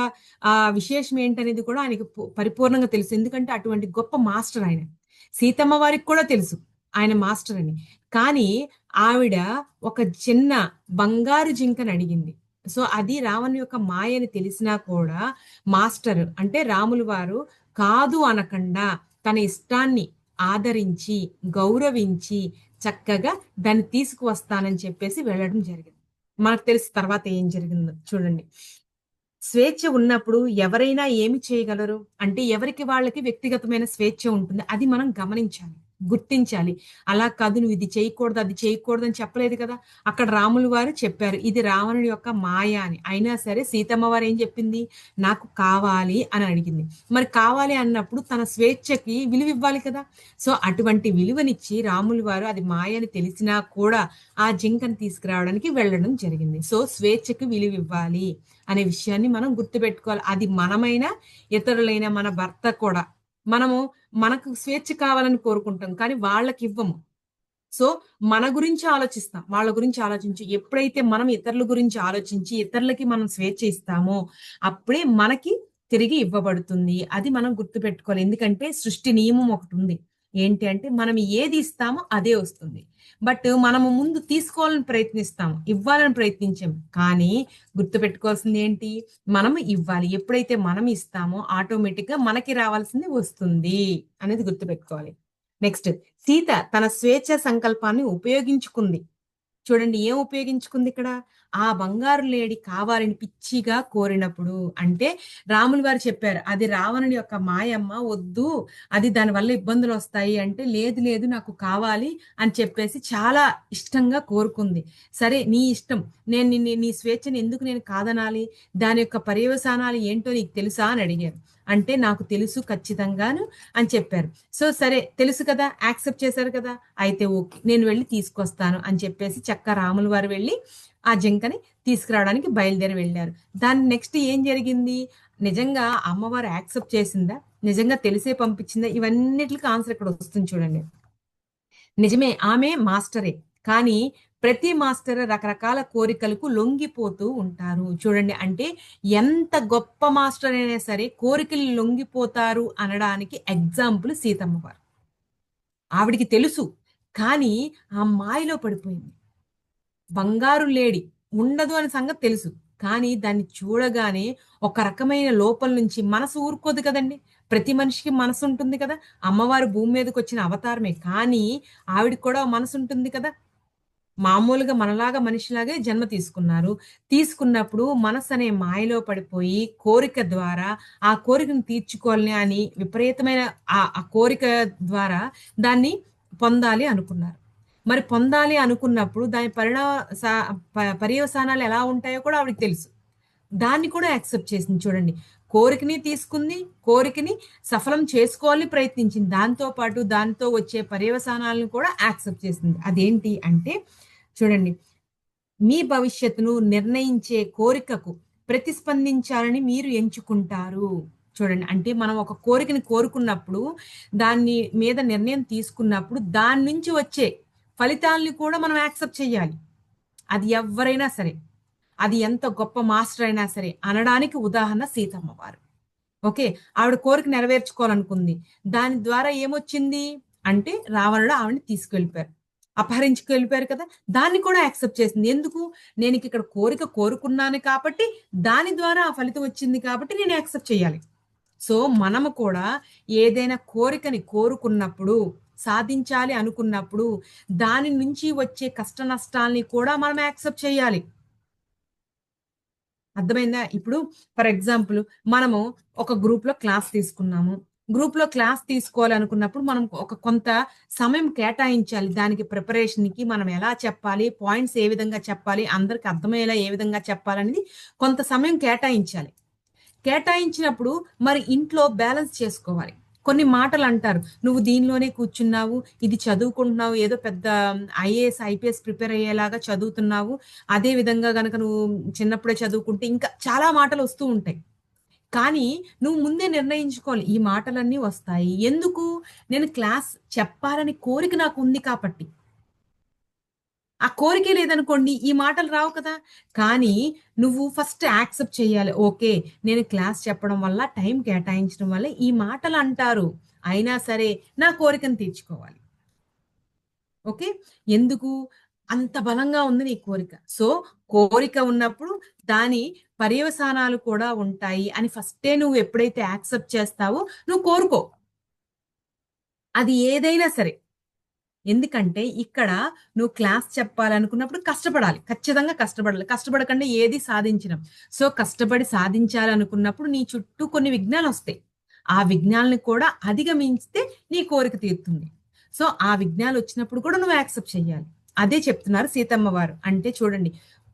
Speaker 1: విశేషం ఏంటనేది కూడా ఆయనకి పరిపూర్ణంగా తెలుసు. ఎందుకంటే అటువంటి గొప్ప మాస్టర్ ఆయన. సీతమ్మ వారికి కూడా తెలుసు ఆయన మాస్టర్ అని. కానీ ఆవిడ ఒక చిన్న బంగారు జింకని అడిగింది. సో అది రావణ్ యొక్క మాయని తెలిసినా కూడా మాస్టర్ అంటే రాములు వారు కాదు అనకుండా తన ఇష్టాన్ని ఆదరించి గౌరవించి చక్కగా దాన్ని తీసుకువస్తానని చెప్పేసి వెళ్ళడం జరిగింది. మనకు తెలిసి తర్వాత ఏం జరిగిందో చూడండి. స్వేచ్ఛ ఉన్నప్పుడు ఎవరైనా ఏమి చేయగలరు అంటే ఎవరికి వాళ్ళకి వ్యక్తిగతమైన స్వేచ్ఛ ఉంటుంది. అది మనం గమనించాలి, గుర్తించాలి. అలా కాదు నువ్వు ఇది చేయకూడదు అది చేయకూడదు అని చెప్పలేదు కదా. అక్కడ రాములు వారు చెప్పారు ఇది రావణుడి యొక్క మాయ అని. అయినా సరే సీతమ్మ వారు ఏం చెప్పింది? నాకు కావాలి అని అడిగింది. మరి కావాలి అన్నప్పుడు తన స్వేచ్ఛకి విలువ ఇవ్వాలి కదా. సో అటువంటి విలువనిచ్చి రాములు వారు అది మాయ అని తెలిసినా కూడా ఆ జింకను తీసుకురావడానికి వెళ్ళడం జరిగింది. సో స్వేచ్ఛకి విలువ ఇవ్వాలి అనే విషయాన్ని మనం గుర్తుపెట్టుకోవాలి. అది మనమైనా ఇతరులైన మన భర్త కూడా మనకు స్వేచ్ఛ కావాలని కోరుకుంటాం కానీ వాళ్ళకి ఇవ్వము. సో మన గురించి ఆలోచిస్తాం, వాళ్ళ గురించి ఆలోచించి ఎప్పుడైతే మనం ఇతరుల గురించి ఆలోచించి ఇతరులకి మనం స్వేచ్ఛ ఇస్తామో అప్పుడే మనకి తిరిగి ఇవ్వబడుతుంది. అది మనం గుర్తుపెట్టుకోవాలి. ఎందుకంటే సృష్టి నియమం ఒకటి ఉంది. ఏంటి అంటే మనం ఏది ఇస్తామో అదే వస్తుంది. బట్ మనము ముందు తీసుకోవాలని ప్రయత్నిస్తాము, ఇవ్వాలని ప్రయత్నించాము. కానీ గుర్తుపెట్టుకోవాల్సింది ఏంటి? మనం ఇవ్వాలి. ఎప్పుడైతే మనం ఇస్తామో ఆటోమేటిక్ గా మనకి రావాల్సింది వస్తుంది అనేది గుర్తుపెట్టుకోవాలి. నెక్స్ట్, సీత తన స్వేచ్ఛ సంకల్పాన్ని ఉపయోగించుకుంది. చూడండి ఏం ఉపయోగించుకుంది ఇక్కడ. ఆ బంగారు లేడి కావాలని పిచ్చిగా కోరినప్పుడు, అంటే రాములు వారు చెప్పారు అది రావణుని యొక్క మాయమ్మ, వద్దు అది దానివల్ల ఇబ్బందులు వస్తాయి అంటే, లేదు లేదు నాకు కావాలి అని చెప్పేసి చాలా ఇష్టంగా కోరుకుంది. సరే నీ ఇష్టం, నేను నీ స్వేచ్ఛని ఎందుకు నేను కాదనాలి, దాని యొక్క పర్యవసానాలు ఏంటో నీకు తెలుసా అని అడిగారు. అంటే నాకు తెలుసు ఖచ్చితంగాను అని చెప్పారు. సో సరే తెలుసు కదా, యాక్సెప్ట్ చేశారు కదా, అయితే ఓకే నేను వెళ్ళి తీసుకొస్తాను అని చెప్పేసి చక్క రాముల వారు వెళ్ళి ఆ జింకని తీసుకురావడానికి బయలుదేరి వెళ్ళారు. దాని నెక్స్ట్ ఏం జరిగింది, నిజంగా అమ్మవారు యాక్సెప్ట్ చేసిందా, నిజంగా తెలిసే పంపించిందా, ఇవన్నిటికి ఆన్సర్ ఇక్కడ వస్తుంది చూడండి. నిజమే ఆమె మాస్టరే, కానీ ప్రతి మాస్టర్ రకరకాల కోరికలకు లొంగిపోతూ ఉంటారు చూడండి. అంటే ఎంత గొప్ప మాస్టర్ అయినా సరే కోరికలు లొంగిపోతారు అనడానికి ఎగ్జాంపుల్ సీతమ్మ వారు. ఆవిడికి తెలుసు, కానీ ఆ మాయలో పడిపోయింది. బంగారు లేడి ఉండదు అనే సంగతి తెలుసు, కానీ దాన్ని చూడగానే ఒక రకమైన లోపల నుంచి మనసు ఊరుకోదు కదండి. ప్రతి మనిషికి మనసు ఉంటుంది కదా. అమ్మవారు భూమి మీదకి వచ్చిన అవతారమే, కానీ ఆవిడకి కూడా మనసు ఉంటుంది కదా. మామూలుగా మనలాగా మనిషిలాగే జన్మ తీసుకున్నారు. తీసుకున్నప్పుడు మనసు అనే మాయలో పడిపోయి కోరిక ద్వారా ఆ కోరికను తీర్చుకోవాలని అని విపరీతమైన ఆ కోరిక ద్వారా దాన్ని పొందాలి అనుకున్నారు. మరి పొందాలి అనుకున్నప్పుడు దాని పర్యవసానాలు ఎలా ఉంటాయో కూడా ఆవిడకి తెలుసు. దాన్ని కూడా యాక్సెప్ట్ చేసింది చూడండి. కోరికని తీసుకుంది, కోరికని సఫలం చేసుకోవాలని ప్రయత్నించింది. దాంతో పాటు దాంతో వచ్చే పర్యవసానాలను కూడా యాక్సెప్ట్ చేసింది. అదేంటి అంటే చూడండి, మీ భవిష్యత్తును నిర్ణయించే కోరికకు ప్రతిస్పందించాలని మీరు ఎంచుకుంటారు. చూడండి, అంటే మనం ఒక కోరికని కోరుకున్నప్పుడు దాన్ని మీద నిర్ణయం తీసుకున్నప్పుడు దాని నుంచి వచ్చే ఫలితాలని కూడా మనం యాక్సెప్ట్ చేయాలి. అది ఎవరైనా సరే, అది ఎంత గొప్ప మాస్టర్ అయినా సరే. అనడానికి ఉదాహరణ సీతమ్మ వారు. ఓకే, ఆవిడ కోరిక నెరవేర్చుకోవాలనుకుంది. దాని ద్వారా ఏమొచ్చింది అంటే రావణుడు ఆవిడని తీసుకెళ్ళిపోయారు, అపహరించుకెళ్ళిపోయారు కదా. దాన్ని కూడా యాక్సెప్ట్ చేసింది. ఎందుకు, నేను ఇక్కడ కోరిక కోరుకున్నాను కాబట్టి దాని ద్వారా ఆ ఫలితం వచ్చింది కాబట్టి నేను యాక్సెప్ట్ చేయాలి. సో మనము కూడా ఏదైనా కోరికని కోరుకున్నప్పుడు, సాధించాలి అనుకున్నప్పుడు దాని నుంచి వచ్చే కష్ట నష్టాల్ని కూడా మనం యాక్సెప్ట్ చేయాలి. అర్థమైందా. ఇప్పుడు ఫర్ ఎగ్జాంపుల్ మనము ఒక గ్రూప్ లో క్లాస్ తీసుకున్నాము. గ్రూప్ లో క్లాస్ తీసుకోవాలనుకున్నప్పుడు మనం ఒక కొంత సమయం కేటాయించాలి. దానికి ప్రిపరేషన్ కి మనం ఎలా చెప్పాలి, పాయింట్స్ ఏ విధంగా చెప్పాలి, అందరికి అర్థమయ్యేలా ఏ విధంగా చెప్పాలనేది కొంత సమయం కేటాయించాలి. కేటాయించినప్పుడు మరి ఇంట్లో బ్యాలెన్స్ చేసుకోవాలి. కొన్ని మాటలు అంటారు, నువ్వు దీనిలోనే కూర్చున్నావు, ఇది చదువుకుంటున్నావు, ఏదో పెద్ద ఐఏఎస్ ఐపీఎస్ ప్రిపేర్ అయ్యేలాగా చదువుతున్నావు, అదే విధంగా గనక నువ్వు చిన్నప్పుడే చదువుకుంటే ఇంకా చాలా మాటలు వస్తూ ఉంటాయి. కానీ నువ్వు ముందే నిర్ణయించుకోవాలి, ఈ మాటలన్నీ వస్తాయి ఎందుకు, నేను క్లాస్ చెప్పాలని కోరిక నాకు ఉంది కాబట్టి. ఆ కోరికే లేదనుకోండి ఈ మాటలు రావు కదా. కానీ నువ్వు ఫస్ట్ యాక్సెప్ట్ చేయాలి, ఓకే నేను క్లాస్ చెప్పడం వల్ల టైం కేటాయించడం వల్ల ఈ మాటలు అంటారు, అయినా సరే నా కోరికను తీర్చుకోవాలి. ఓకే, ఎందుకు, అంత బలంగా ఉంది నీ కోరిక. సో కోరిక ఉన్నప్పుడు దాని పర్యవసానాలు కూడా ఉంటాయి అని ఫస్టే నువ్వు ఎప్పుడైతే యాక్సెప్ట్ చేస్తావో నువ్వు కోరుకో, అది ఏదైనా సరే. ఎందుకంటే ఇక్కడ నువ్వు క్లాస్ చెప్పాలనుకున్నప్పుడు కష్టపడాలి, ఖచ్చితంగా కష్టపడాలి. కష్టపడకుండా ఏది సాధించడం. సో కష్టపడి సాధించాలనుకున్నప్పుడు నీ చుట్టూ కొన్ని విఘ్నాలు వస్తాయి. ఆ విఘ్నాలను కూడా అధిగమించితే నీ కోరిక తీరుతుంది. సో ఆ విఘ్నాలు వచ్చినప్పుడు కూడా నువ్వు యాక్సెప్ట్ చేయాలి. అదే చెప్తున్నారు సీతమ్మ వారు. అంటే చూడండి,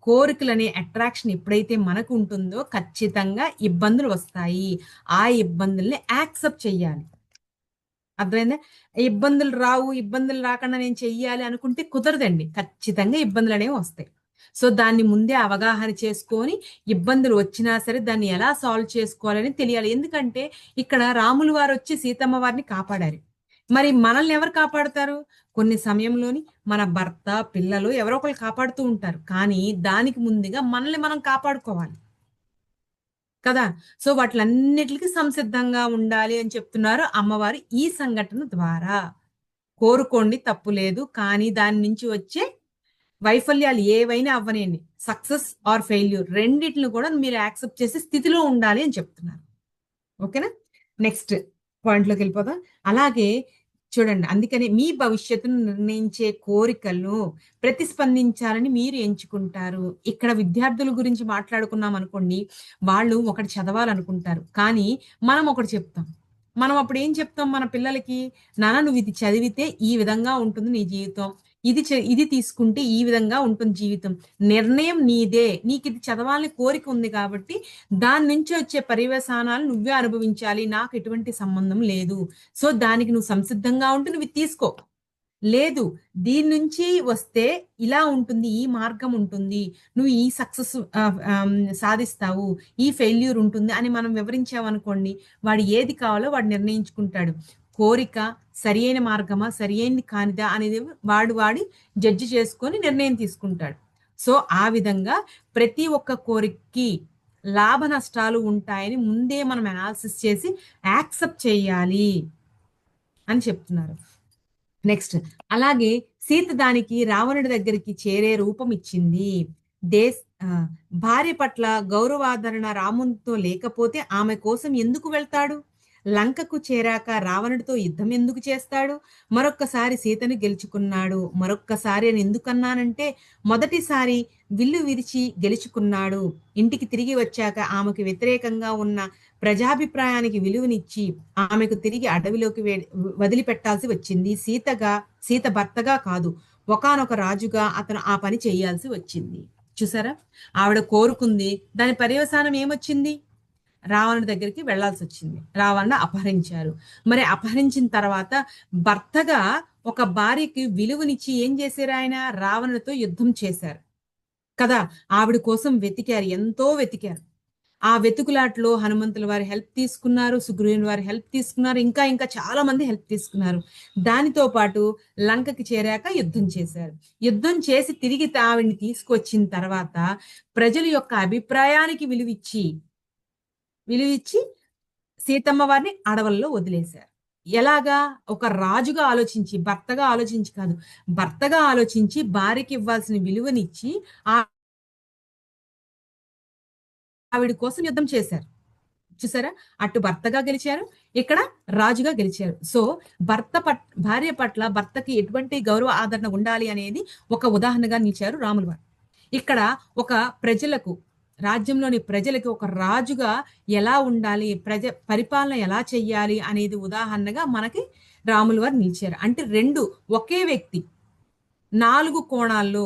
Speaker 1: కోరికలనే అట్రాక్షన్ ఎప్పుడైతే మనకు ఉంటుందో ఖచ్చితంగా ఇబ్బందులు వస్తాయి. ఆ ఇబ్బందుల్ని యాక్సెప్ట్ చెయ్యాలి. అర్థమైందా. ఇబ్బందులు రావు, ఇబ్బందులు రాకుండా నేను చెయ్యాలి అనుకుంటే కుదరదండి. ఖచ్చితంగా ఇబ్బందులు అనేవి వస్తాయి. సో దాన్ని ముందే అవగాహన చేసుకొని ఇబ్బందులు వచ్చినా సరే దాన్ని ఎలా సాల్వ్ చేసుకోవాలని తెలియాలి. ఎందుకంటే ఇక్కడ రాములు వారు వచ్చి సీతమ్మ వారిని కాపాడారు. మరి మనల్ని ఎవరు కాపాడుతారు, కొన్ని సమయంలోని మన భర్త, పిల్లలు ఎవరో ఒకరు కాపాడుతూ ఉంటారు. కానీ దానికి ముందుగా మనల్ని మనం కాపాడుకోవాలి కదా. సో వాటిలన్నిటికి సంసిద్ధంగా ఉండాలి అని చెప్తున్నారు అమ్మవారు ఈ సంఘటన ద్వారా. కోరుకోండి తప్పు లేదు, కానీ దాని నుంచి వచ్చే వైఫల్యాలు ఏవైనా అవ్వనియండి, సక్సెస్ ఆర్ ఫెయిల్యూర్ రెండిటిని కూడా మీరు యాక్సెప్ట్ చేసే స్థితిలో ఉండాలి అని చెప్తున్నారు. ఓకేనా, నెక్స్ట్ పాయింట్లోకి వెళ్ళిపోదాం. అలాగే చూడండి, అందుకని మీ భవిష్యత్తును నిర్ణయించే కోరికలను ప్రతిస్పందించాలని మీరు ఎంచుకుంటారు. ఇక్కడ విద్యార్థుల గురించి మాట్లాడుకున్నాం అనుకోండి, వాళ్ళు ఒకటి చదవాలనుకుంటారు, కానీ మనం ఒకటి చెప్తాం. మనం అప్పుడు ఏం చెప్తాం మన పిల్లలకి? నాన్న, నువ్వు ఇది చదివితే ఈ విధంగా ఉంటుంది నీ జీవితం. ఇది తీసుకుంటే ఈ విధంగా ఉంటుంది జీవితం. నిర్ణయం నీదే. నీకు ఇది చదవాలని కోరిక ఉంది కాబట్టి దాని నుంచి వచ్చే పర్యవసానాలు నువ్వే అనుభవించాలి. నాకు ఎటువంటి సంబంధం లేదు. సో దానికి నువ్వు సంసిద్ధంగా ఉంటే నువ్వు ఇది తీసుకో. లేదు, దీని నుంచి వస్తే ఇలా ఉంటుంది, ఈ మార్గం ఉంటుంది, నువ్వు ఈ సక్సెస్ సాధిస్తావు, ఈ ఫెయిల్యూర్ ఉంటుంది అని మనం వివరించామనుకోండి, వాడు ఏది కావాలో వాడు నిర్ణయించుకుంటాడు. కోరిక సరి అయిన మార్గమా, సరి అయినది కానిదా అనేది వాడి జడ్జి చేసుకొని నిర్ణయం తీసుకుంటాడు. సో ఆ విధంగా ప్రతి ఒక్క కోరికకి లాభ నష్టాలు ఉంటాయని ముందే మనం అనాలిసిస్ చేసి యాక్సెప్ట్ చేయాలి అని చెప్తున్నారు. నెక్స్ట్, అలాగే సీత దానికి రావణుడి దగ్గరికి చేరే రూపం ఇచ్చింది. దేశ్ భార్య పట్ల గౌరవాదరణ రామునితో లేకపోతే ఆమె కోసం ఎందుకు వెళ్తాడు? లంకకు చేరాక రావణుడితో యుద్ధం ఎందుకు చేస్తాడు? మరొక్కసారి సీతను గెలుచుకున్నాడు. మరొక్కసారి అని ఎందుకన్నానంటే, మొదటిసారి విల్లు విరిచి గెలుచుకున్నాడు. ఇంటికి తిరిగి వచ్చాక ఆమెకు వ్యతిరేకంగా ఉన్న ప్రజాభిప్రాయానికి విలువనిచ్చి ఆమెకు తిరిగి అడవిలోకి వదిలిపెట్టాల్సి వచ్చింది. సీత భర్తగా కాదు, ఒకానొక రాజుగా అతను ఆ పని చేయాల్సి వచ్చింది. చూసారా, ఆవిడ కోరుకుంది, దాని పర్యవసానం ఏమొచ్చింది? రావణుడి దగ్గరికి వెళ్లాల్సి వచ్చింది. రావణుడు అపహరించారు. మరి అపహరించిన తర్వాత భర్తగా ఒక భార్యకి విలువనిచ్చి ఏం చేశారు? ఆయన రావణుడితో యుద్ధం చేశారు కదా. ఆవిడ కోసం వెతికారు, ఎంతో వెతికారు. ఆ వెతుకులాట్లో హనుమంతుల వారి హెల్ప్ తీసుకున్నారు, సుగ్రీవుని వారి హెల్ప్ తీసుకున్నారు, ఇంకా ఇంకా చాలా మంది హెల్ప్ తీసుకున్నారు. దానితో పాటు లంకకి చేరాక యుద్ధం చేశారు. యుద్ధం చేసి తిరిగి ఆవిడ్ని తీసుకొచ్చిన తర్వాత ప్రజల యొక్క అభిప్రాయానికి విలువిచ్చి సీతమ్మ వారిని అడవుల్లో వదిలేశారు. ఎలాగా? ఒక రాజుగా ఆలోచించి, భర్తగా ఆలోచించి కాదు, భర్తగా ఆలోచించి భార్యకి ఇవ్వాల్సిన విలువనిచ్చి ఆవిడ కోసం యుద్ధం చేశారు. చూసారా, అటు భర్తగా గెలిచారు, ఇక్కడ రాజుగా గెలిచారు. సో భార్య పట్ల భర్తకి ఎటువంటి గౌరవ ఆదరణ ఉండాలి అనేది ఒక ఉదాహరణగా నిలిచారు రాముల వారు. ఇక్కడ ఒక ప్రజలకు, రాజ్యంలోని ప్రజలకి ఒక రాజుగా ఎలా ఉండాలి, పరిపాలన ఎలా చెయ్యాలి అనేది ఉదాహరణగా మనకి రాముల వారు నిలిచారు. అంటే రెండు ఒకే వ్యక్తి 4 కోణాల్లో,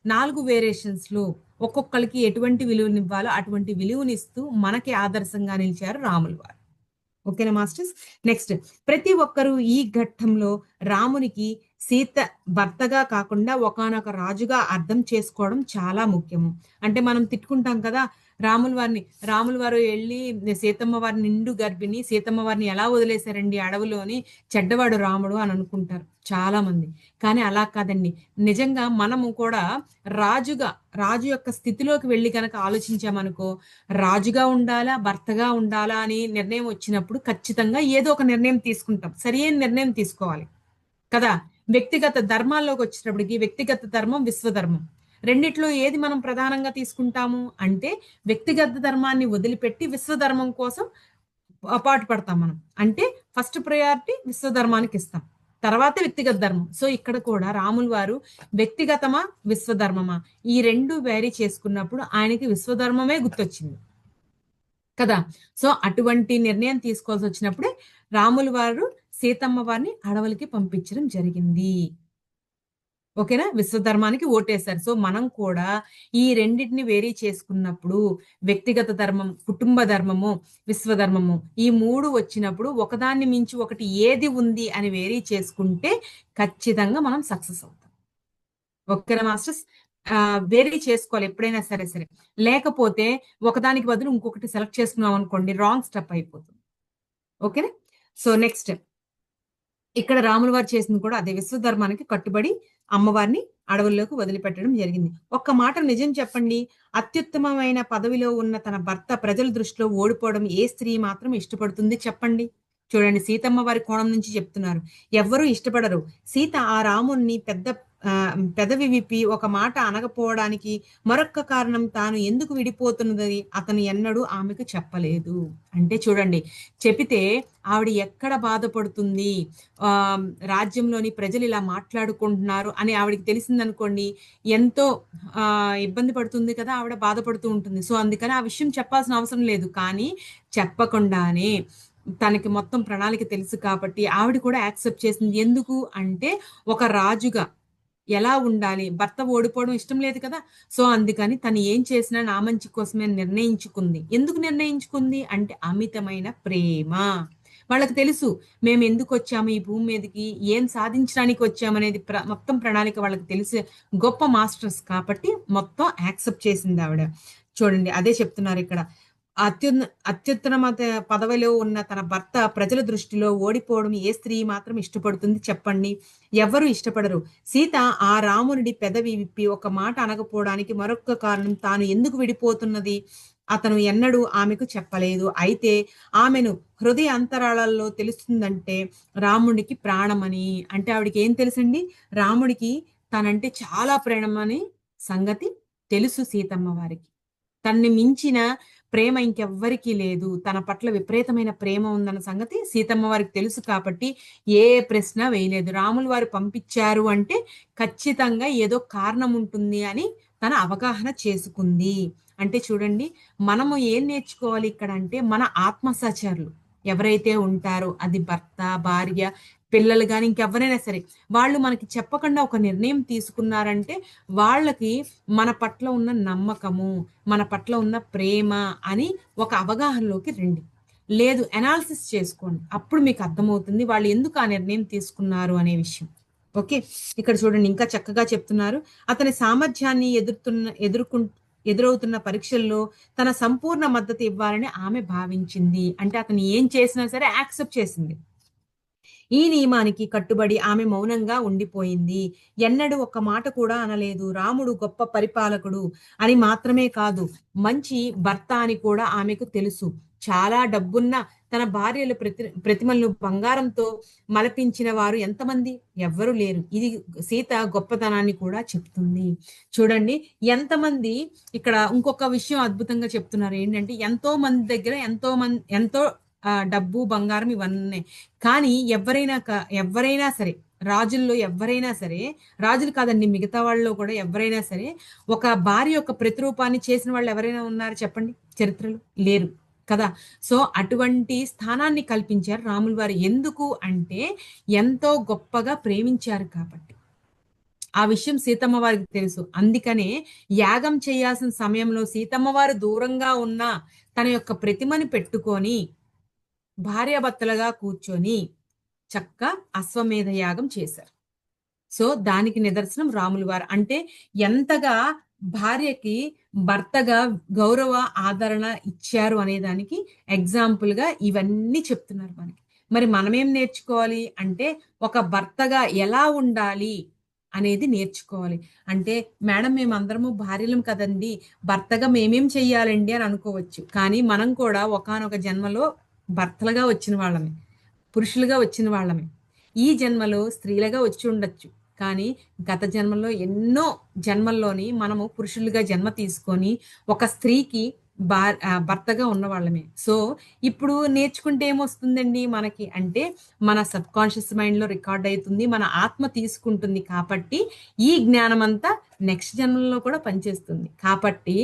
Speaker 1: 4 వేరియేషన్స్ లో ఒక్కొక్కరికి ఎటువంటి విలువనివ్వాలో అటువంటి విలువనిస్తూ మనకి ఆదర్శంగా నిలిచారు రాముల వారు. ఓకేనా మాస్టర్స్? నెక్స్ట్, ప్రతి ఒక్కరూ ఈ ఘట్టంలో రామునికి సీత భర్తగా కాకుండా ఒకానొక రాజుగా అర్థం చేసుకోవడం చాలా ముఖ్యము. అంటే మనం తిట్టుకుంటాం కదా, రాముల వారు వెళ్ళి సీతమ్మ వారిని, నిండు గర్భిణి సీతమ్మ వారిని ఎలా వదిలేశారండి అడవిలోని, చెడ్డవాడు రాముడు అని అనుకుంటారు చాలా మంది. కానీ అలా కాదండి. నిజంగా మనము కూడా రాజు యొక్క స్థితిలోకి వెళ్ళి కనుక ఆలోచించామనుకో, రాజుగా ఉండాలా భర్తగా ఉండాలా అని నిర్ణయం వచ్చినప్పుడు ఖచ్చితంగా ఏదో ఒక నిర్ణయం తీసుకుంటాం. సరైన నిర్ణయం తీసుకోవాలి కదా. వ్యక్తిగత ధర్మాల్లోకి వచ్చేటప్పటికి వ్యక్తిగత ధర్మం, విశ్వధర్మం, రెండిట్లో ఏది మనం ప్రధానంగా తీసుకుంటాము అంటే వ్యక్తిగత ధర్మాన్ని వదిలిపెట్టి విశ్వధర్మం కోసం పాటు పడతాం మనం. అంటే ఫస్ట్ ప్రయారిటీ విశ్వధర్మానికి ఇస్తాం, తర్వాత వ్యక్తిగత ధర్మం. సో ఇక్కడ కూడా రాముల వారు వ్యక్తిగతమా విశ్వధర్మమా ఈ రెండు వేరీ చేసుకున్నప్పుడు ఆయనకి విశ్వధర్మమే గుర్తొచ్చింది కదా. సో అటువంటి నిర్ణయం తీసుకోవాల్సి వచ్చినప్పుడే రాముల వారు సీతమ్మ వారిని అడవులకి పంపించడం జరిగింది. ఓకేనా, విశ్వధర్మానికి ఓటేశారు. సో మనం కూడా ఈ రెండింటిని వేరీ చేసుకున్నప్పుడు వ్యక్తిగత ధర్మం, కుటుంబ ధర్మము, విశ్వధర్మము ఈ 3 వచ్చినప్పుడు ఒకదాన్ని మించి ఒకటి ఏది ఉంది అని వేరీ చేసుకుంటే ఖచ్చితంగా మనం సక్సెస్ అవుతాం. ఓకేనా మాస్టర్స్? వేరీ చేసుకోవాలి ఎప్పుడైనా సరే. లేకపోతే ఒకదానికి బదులు ఇంకొకటి సెలెక్ట్ చేసుకున్నాం అనుకోండి, రాంగ్ స్టెప్ అయిపోతుంది. ఓకేనా? సో నెక్స్ట్, ఇక్కడ రాముల వారు చేసింది కూడా అదే, విశ్వధర్మానికి కట్టుబడి అమ్మవారిని అడవుల్లోకి వదిలిపెట్టడం జరిగింది. ఒక్క మాట నిజం చెప్పండి, అత్యుత్తమమైన పదవిలో ఉన్న తన భర్త ప్రజల దృష్టిలో ఓడిపోవడం ఏ స్త్రీ మాత్రం ఇష్టపడుతుంది చెప్పండి? చూడండి, సీతమ్మ వారి కోణం నుంచి చెప్తున్నారు. ఎవ్వరూ ఇష్టపడరు. సీత ఆ రాముణ్ణి పెద్ద పెదవి విప్పి ఒక మాట అనకపోవడానికి మరొక్క కారణం తాను ఎందుకు విడిపోతున్నదని అతను ఎన్నడూ ఆమెకు చెప్పలేదు. అంటే చూడండి, చెబితే ఆవిడ ఎక్కడ బాధపడుతుంది, ఆ రాజ్యంలోని ప్రజలు ఇలా మాట్లాడుకుంటున్నారు అని ఆవిడకి తెలిసిందనుకోండి, ఎంతో ఇబ్బంది పడుతుంది కదా, ఆవిడ బాధపడుతూ ఉంటుంది. సో అందుకని ఆ విషయం చెప్పాల్సిన అవసరం లేదు. కానీ చెప్పకుండానే తనకి మొత్తం ప్రణాళిక తెలుసు కాబట్టి ఆవిడ కూడా యాక్సెప్ట్ చేసింది. ఎందుకు అంటే ఒక రాజుగా ఎలా ఉండాలి, భర్త ఓడిపోవడం ఇష్టం లేదు కదా. సో అందుకని తను ఏం చేసినా నా మంచి కోసమే నిర్ణయించుకుంది. ఎందుకు నిర్ణయించుకుంది అంటే అమితమైన ప్రేమ. వాళ్ళకి తెలుసు మేము ఎందుకు వచ్చాము ఈ భూమి మీదకి, ఏం సాధించడానికి వచ్చామనేది మొత్తం ప్రణాళిక వాళ్ళకి తెలిసే గొప్ప మాస్టర్స్ కాబట్టి మొత్తం యాక్సెప్ట్ చేసింది ఆవిడ. చూడండి, అదే చెప్తున్నారు ఇక్కడ. అత్యుత్తమ పదవిలో ఉన్న తన భర్త ప్రజల దృష్టిలో ఓడిపోవడం ఏ స్త్రీ మాత్రం ఇష్టపడుతుంది చెప్పండి? ఎవ్వరూ ఇష్టపడరు. సీత ఆ రామునుడి పెదవి విప్పి ఒక మాట అనకపోవడానికి మరొక కారణం తాను ఎందుకు విడిపోతున్నది అతను ఎన్నడూ ఆమెకు చెప్పలేదు. అయితే ఆమెను హృదయ అంతరాళాల్లో తెలుస్తుందంటే రాముడికి ప్రాణమని. అంటే ఆవిడకి ఏం తెలుసండి? రాముడికి తనంటే చాలా ప్రేమని సంగతి తెలుసు సీతమ్మ వారికి. తన్ని మించిన ప్రేమ ఇంకెవ్వరికీ లేదు. తన పట్ల విపరీతమైన ప్రేమ ఉందన్న సంగతి సీతమ్మ వారికి తెలుసు కాబట్టి ఏ ప్రశ్న వేయలేదు. రాములు వారు పంపించారు అంటే ఖచ్చితంగా ఏదో కారణం ఉంటుంది అని తన అవగాహన చేసుకుంది. అంటే చూడండి, మనము ఏం నేర్చుకోవాలి ఇక్కడ అంటే మన ఆత్మ సహచరులు ఎవరైతే ఉంటారో, అది భర్త, భార్య, పిల్లలు గాని ఇంకెవరైనా సరే, వాళ్ళు మనకి చెప్పకుండా ఒక నిర్ణయం తీసుకున్నారంటే వాళ్ళకి మన పట్ల ఉన్న నమ్మకము, మన పట్ల ఉన్న ప్రేమ అని ఒక అవగాహనలోకి రండి. లేదు, అనాలిసిస్ చేసుకోండి. అప్పుడు మీకు అర్థమవుతుంది వాళ్ళు ఎందుకు ఆ నిర్ణయం తీసుకున్నారు అనే విషయం. ఓకే, ఇక్కడ చూడండి ఇంకా చక్కగా చెప్తున్నారు. అతని సామర్థ్యాన్ని ఎదురవుతున్న పరీక్షల్లో తన సంపూర్ణ మద్దతు ఇవ్వాలని ఆమె భావించింది. అంటే అతను ఏం చేసినా సరే యాక్సెప్ట్ చేసింది. ఈ నియమానికి కట్టుబడి ఆమె మౌనంగా ఉండిపోయింది. ఎన్నడూ ఒక్క మాట కూడా అనలేదు. రాముడు గొప్ప పరిపాలకుడు అని మాత్రమే కాదు, మంచి భర్త అని కూడా ఆమెకు తెలుసు. చాలా డబ్బున్న తన భార్యల ప్రతిమలను బంగారంతో మలపించిన వారు ఎంతమంది? ఎవ్వరూ లేరు. ఇది సీత గొప్పతనాన్ని కూడా చెప్తుంది. చూడండి ఎంతమంది. ఇక్కడ ఇంకొక విషయం అద్భుతంగా చెప్తున్నారు ఏంటంటే, ఎంతో మంది దగ్గర ఎంతో డబ్బు, బంగారం ఇవన్నీ. కానీ ఎవరైనా సరే, రాజుల్లో ఎవరైనా సరే, రాజులు కాదండి మిగతా వాళ్ళలో కూడా ఎవరైనా సరే, ఒక భార్య యొక్క ప్రతిరూపాన్ని చేసిన వాళ్ళు ఎవరైనా ఉన్నారు చెప్పండి చరిత్రలో? లేరు కదా. సో అటువంటి స్థానాన్ని కల్పించారు రాములు వారు. ఎందుకు అంటే ఎంతో గొప్పగా ప్రేమించారు కాబట్టి. ఆ విషయం సీతమ్మ వారికి తెలుసు. అందుకనే యాగం చేయాల్సిన సమయంలో సీతమ్మ వారు దూరంగా ఉన్న తన యొక్క ప్రతిమని పెట్టుకొని భార్యాభర్తలుగా కూర్చొని చక్క అశ్వమేధ యాగం చేశారు. సో దానికి నిదర్శనం రాములు వారు. అంటే ఎంతగా భార్యకి భర్తగా గౌరవ ఆదరణ ఇచ్చారు అనే దానికి ఎగ్జాంపుల్ గా ఇవన్నీ చెప్తున్నారు మనకి. మరి మనమేం నేర్చుకోవాలి అంటే ఒక భర్తగా ఎలా ఉండాలి అనేది నేర్చుకోవాలి. అంటే మేడం మేమందరము భార్యలం కదండి, భర్తగా మేమేం చెయ్యాలండి అని అనుకోవచ్చు. కానీ మనం కూడా ఒకానొక జన్మలో భర్తలుగా వచ్చిన వాళ్ళమే, పురుషులుగా వచ్చిన వాళ్ళమే. ఈ జన్మలో స్త్రీలుగా వచ్చి ఉండొచ్చు. కానీ గత జన్మలో ఎన్నో జన్మల్లోని మనము పురుషులుగా జన్మ తీసుకొని ఒక స్త్రీకి భర్తగా ఉన్న వాళ్ళమే. సో ఇప్పుడు నేర్చుకుంటే ఏమొస్తుందండి మనకి అంటే, మన సబ్ కాన్షియస్ మైండ్ లో రికార్డ్ అవుతుంది, మన ఆత్మ తీసుకుంటుంది. కాబట్టి ఈ జ్ఞానం అంతా నెక్స్ట్ జన్మలో కూడా పనిచేస్తుంది. కాబట్టి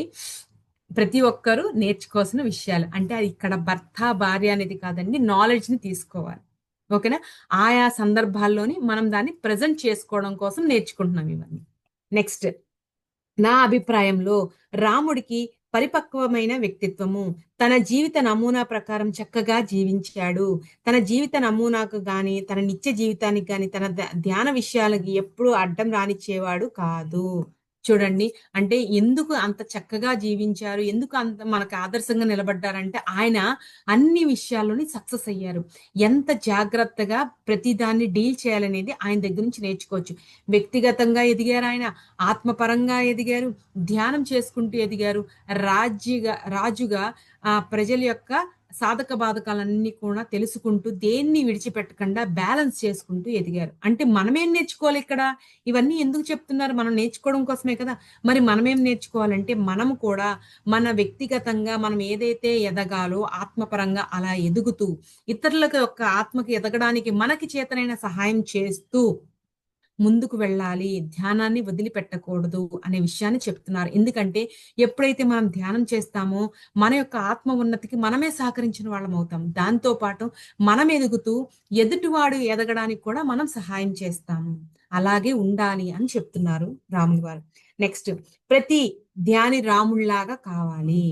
Speaker 1: ప్రతి ఒక్కరూ నేర్చుకోవాల్సిన విషయాలు అంటే అది ఇక్కడ భర్త భార్య అనేది కాదండి, నాలెడ్జ్ ని తీసుకోవాలి. ఓకేనా? ఆయా సందర్భాల్లోని మనం దాన్ని ప్రజెంట్ చేసుకోవడం కోసం నేర్చుకుంటున్నాం ఇవన్నీ. నెక్స్ట్, నా అభిప్రాయంలో రాముడికి పరిపక్వమైన వ్యక్తిత్వము. తన జీవిత నమూనా ప్రకారం చక్కగా జీవించాడు. తన జీవిత నమూనాకు గాని, తన నిత్య జీవితానికి గాని, తన ధ్యాన విషయాలకి ఎప్పుడూ అడ్డం రానిచ్చేవాడు కాదు. చూడండి, అంటే ఎందుకు అంత చక్కగా జీవించారు, ఎందుకు అంత మనకు ఆదర్శంగా నిలబడ్డారంటే ఆయన అన్ని విషయాల్లోని సక్సెస్ అయ్యారు. ఎంత జాగ్రత్తగా ప్రతిదాన్ని డీల్ చేయాలనేది ఆయన దగ్గర నుంచి నేర్చుకోవచ్చు. వ్యక్తిగతంగా ఎదిగారు ఆయన, ఆత్మపరంగా ఎదిగారు, ధ్యానం చేసుకుంటూ ఎదిగారు, రాజుగా ప్రజల యొక్క సాధక బాధకాలన్నీ కూడా తెలుసుకుంటూ దేన్ని విడిచిపెట్టకుండా బ్యాలెన్స్ చేసుకుంటూ ఎదిగారు. అంటే మనమేం నేర్చుకోవాలి ఇక్కడ? ఇవన్నీ ఎందుకు చెప్తున్నారు? మనం నేర్చుకోవడం కోసమే కదా! మరి మనమేం నేర్చుకోవాలంటే మనం కూడా మన వ్యక్తిగతంగా మనం ఏదైతే ఎదగాలో ఆత్మపరంగా అలా ఎదుగుతూ ఇతరులకు యొక్క ఆత్మకి ఎదగడానికి మనకి చేతనైన సహాయం చేస్తూ ముందుకు వెళ్ళాలి. ధ్యానాన్ని వదిలిపెట్టకూడదు అనే విషయాన్ని చెప్తున్నారు. ఎందుకంటే ఎప్పుడైతే మనం ధ్యానం చేస్తామో మన యొక్క ఆత్మ ఉన్నతికి మనమే సహకరించిన వాళ్ళమవుతాం. దాంతో పాటు మనం ఎదుగుతూ ఎదుటివాడు ఎదగడానికి కూడా మనం సహాయం చేస్తాము. అలాగే ఉండాలి అని చెప్తున్నారు రాములు వారు. నెక్స్ట్, ప్రతి ధ్యాని రాముడిలాగా కావాలి.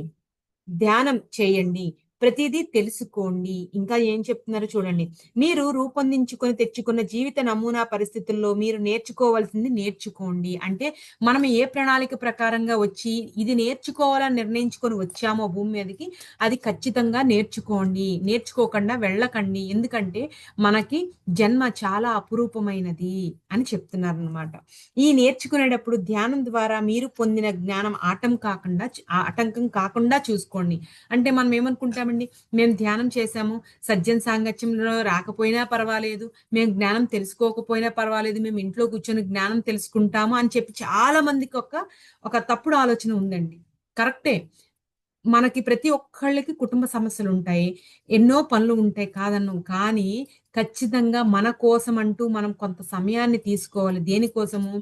Speaker 1: ధ్యానం చేయండి. ప్రతిదీ తెలుసుకోండి. ఇంకా ఏం చెప్తున్నారో చూడండి. మీరు రూపొందించుకొని తెచ్చుకున్న జీవిత నమూనా పరిస్థితుల్లో మీరు నేర్చుకోవాల్సింది నేర్చుకోండి. అంటే మనం ఏ ప్రణాళిక ప్రకారంగా వచ్చి ఇది నేర్చుకోవాలని నిర్ణయించుకొని వచ్చామో భూమి మీదకి అది ఖచ్చితంగా నేర్చుకోండి. నేర్చుకోకుండా వెళ్ళకండి. ఎందుకంటే మనకి జన్మ చాలా అపురూపమైనది అని చెప్తున్నారనమాట. ఈ నేర్చుకునేటప్పుడు ధ్యానం ద్వారా మీరు పొందిన జ్ఞానం ఆటంకం కాకుండా చూసుకోండి. అంటే మనం ఏమనుకుంటామండి, మేము ధ్యానం చేశాము, సజ్జన సాంగత్యంలో రాకపోయినా పర్వాలేదు, మేము జ్ఞానం తెలుసుకోకపోయినా పర్వాలేదు, మేము ఇంట్లో కూర్చొని జ్ఞానం తెలుసుకుంటాము అని చెప్పి చాలా మందికి ఒక తప్పుడు ఆలోచన ఉందండి. కరెక్టే. మనకి ప్రతి ఒక్కళ్ళకి కుటుంబ సమస్యలు ఉంటాయి. ఎన్నో పనులు ఉంటాయి కాదన్నం. కానీ ఖచ్చితంగా మన కోసం అంటూ మనం కొంత సమయాన్ని తీసుకోవాలి. దేనికోసము?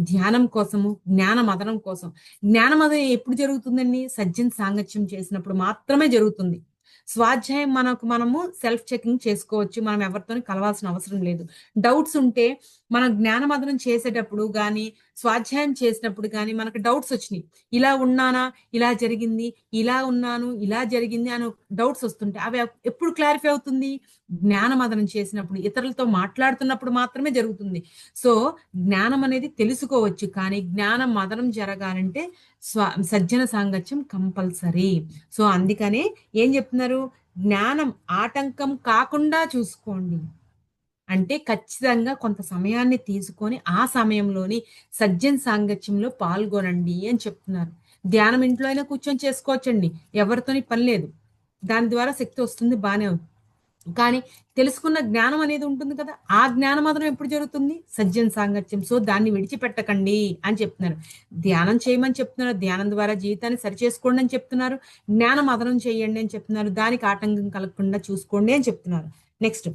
Speaker 1: ధ్యానం కోసము, జ్ఞానమదనం కోసం. జ్ఞానమదనం ఎప్పుడు జరుగుతుందండి? సజ్జన సాంగత్యం చేసినప్పుడు మాత్రమే జరుగుతుంది. స్వాధ్యాయం మనము సెల్ఫ్ చెకింగ్ చేసుకోవచ్చు. మనం ఎవరితోని కలవాల్సిన అవసరం లేదు. డౌట్స్ ఉంటే మనం జ్ఞానమదనం చేసేటప్పుడు గాని, స్వాధ్యాయం చేసినప్పుడు గాని మనకు డౌట్స్ వచ్చినియి. ఇలా ఉన్నానా? ఇలా జరిగింది. ఇలా ఉన్నాను, ఇలా జరిగింది అని డౌట్స్ వస్తుంటాయి. అవి ఎప్పుడు క్లారిఫై అవుతుంది? జ్ఞానమదనం చేసినప్పుడు, ఇతరులతో మాట్లాడుతున్నప్పుడు మాత్రమే జరుగుతుంది. సో, జ్ఞానం అనేది తెలుసుకోవచ్చు. కానీ జ్ఞానం మదనం జరగాలంటే సజ్జన సాంగత్యం కంపల్సరీ. సో, అందుకనే ఏం చెప్తున్నారు? జ్ఞానం ఆటంకం కాకుండా చూసుకోండి. అంటే ఖచ్చితంగా కొంత సమయాన్ని తీసుకొని ఆ సమయంలోని సజ్జన సాంగత్యంలో పాల్గొనండి అని చెప్తున్నారు. ధ్యానం ఇంట్లో అయినా కూర్చొని చేసుకోవచ్చండి. ఎవరితోని పని లేదు. దాని ద్వారా శక్తి వస్తుంది, బానే ఉంది. కానీ తెలుసుకున్న జ్ఞానం అనేది ఉంటుంది కదా! ఆ జ్ఞానం మాత్రం ఎప్పుడు జరుగుతుంది? సజ్జన సాంగత్యం. సో, దాన్ని విడిచిపెట్టకండి అని చెప్తున్నారు. ధ్యానం చేయమని చెప్తున్నారు. ధ్యానం ద్వారా జీవితాన్ని సరిచేసుకోండి అని చెప్తున్నారు. జ్ఞానం అదనం చేయండి అని చెప్తున్నారు. దానికి ఆటంకం కలగకుండా చూసుకోండి అని చెప్తున్నారు. నెక్స్ట్,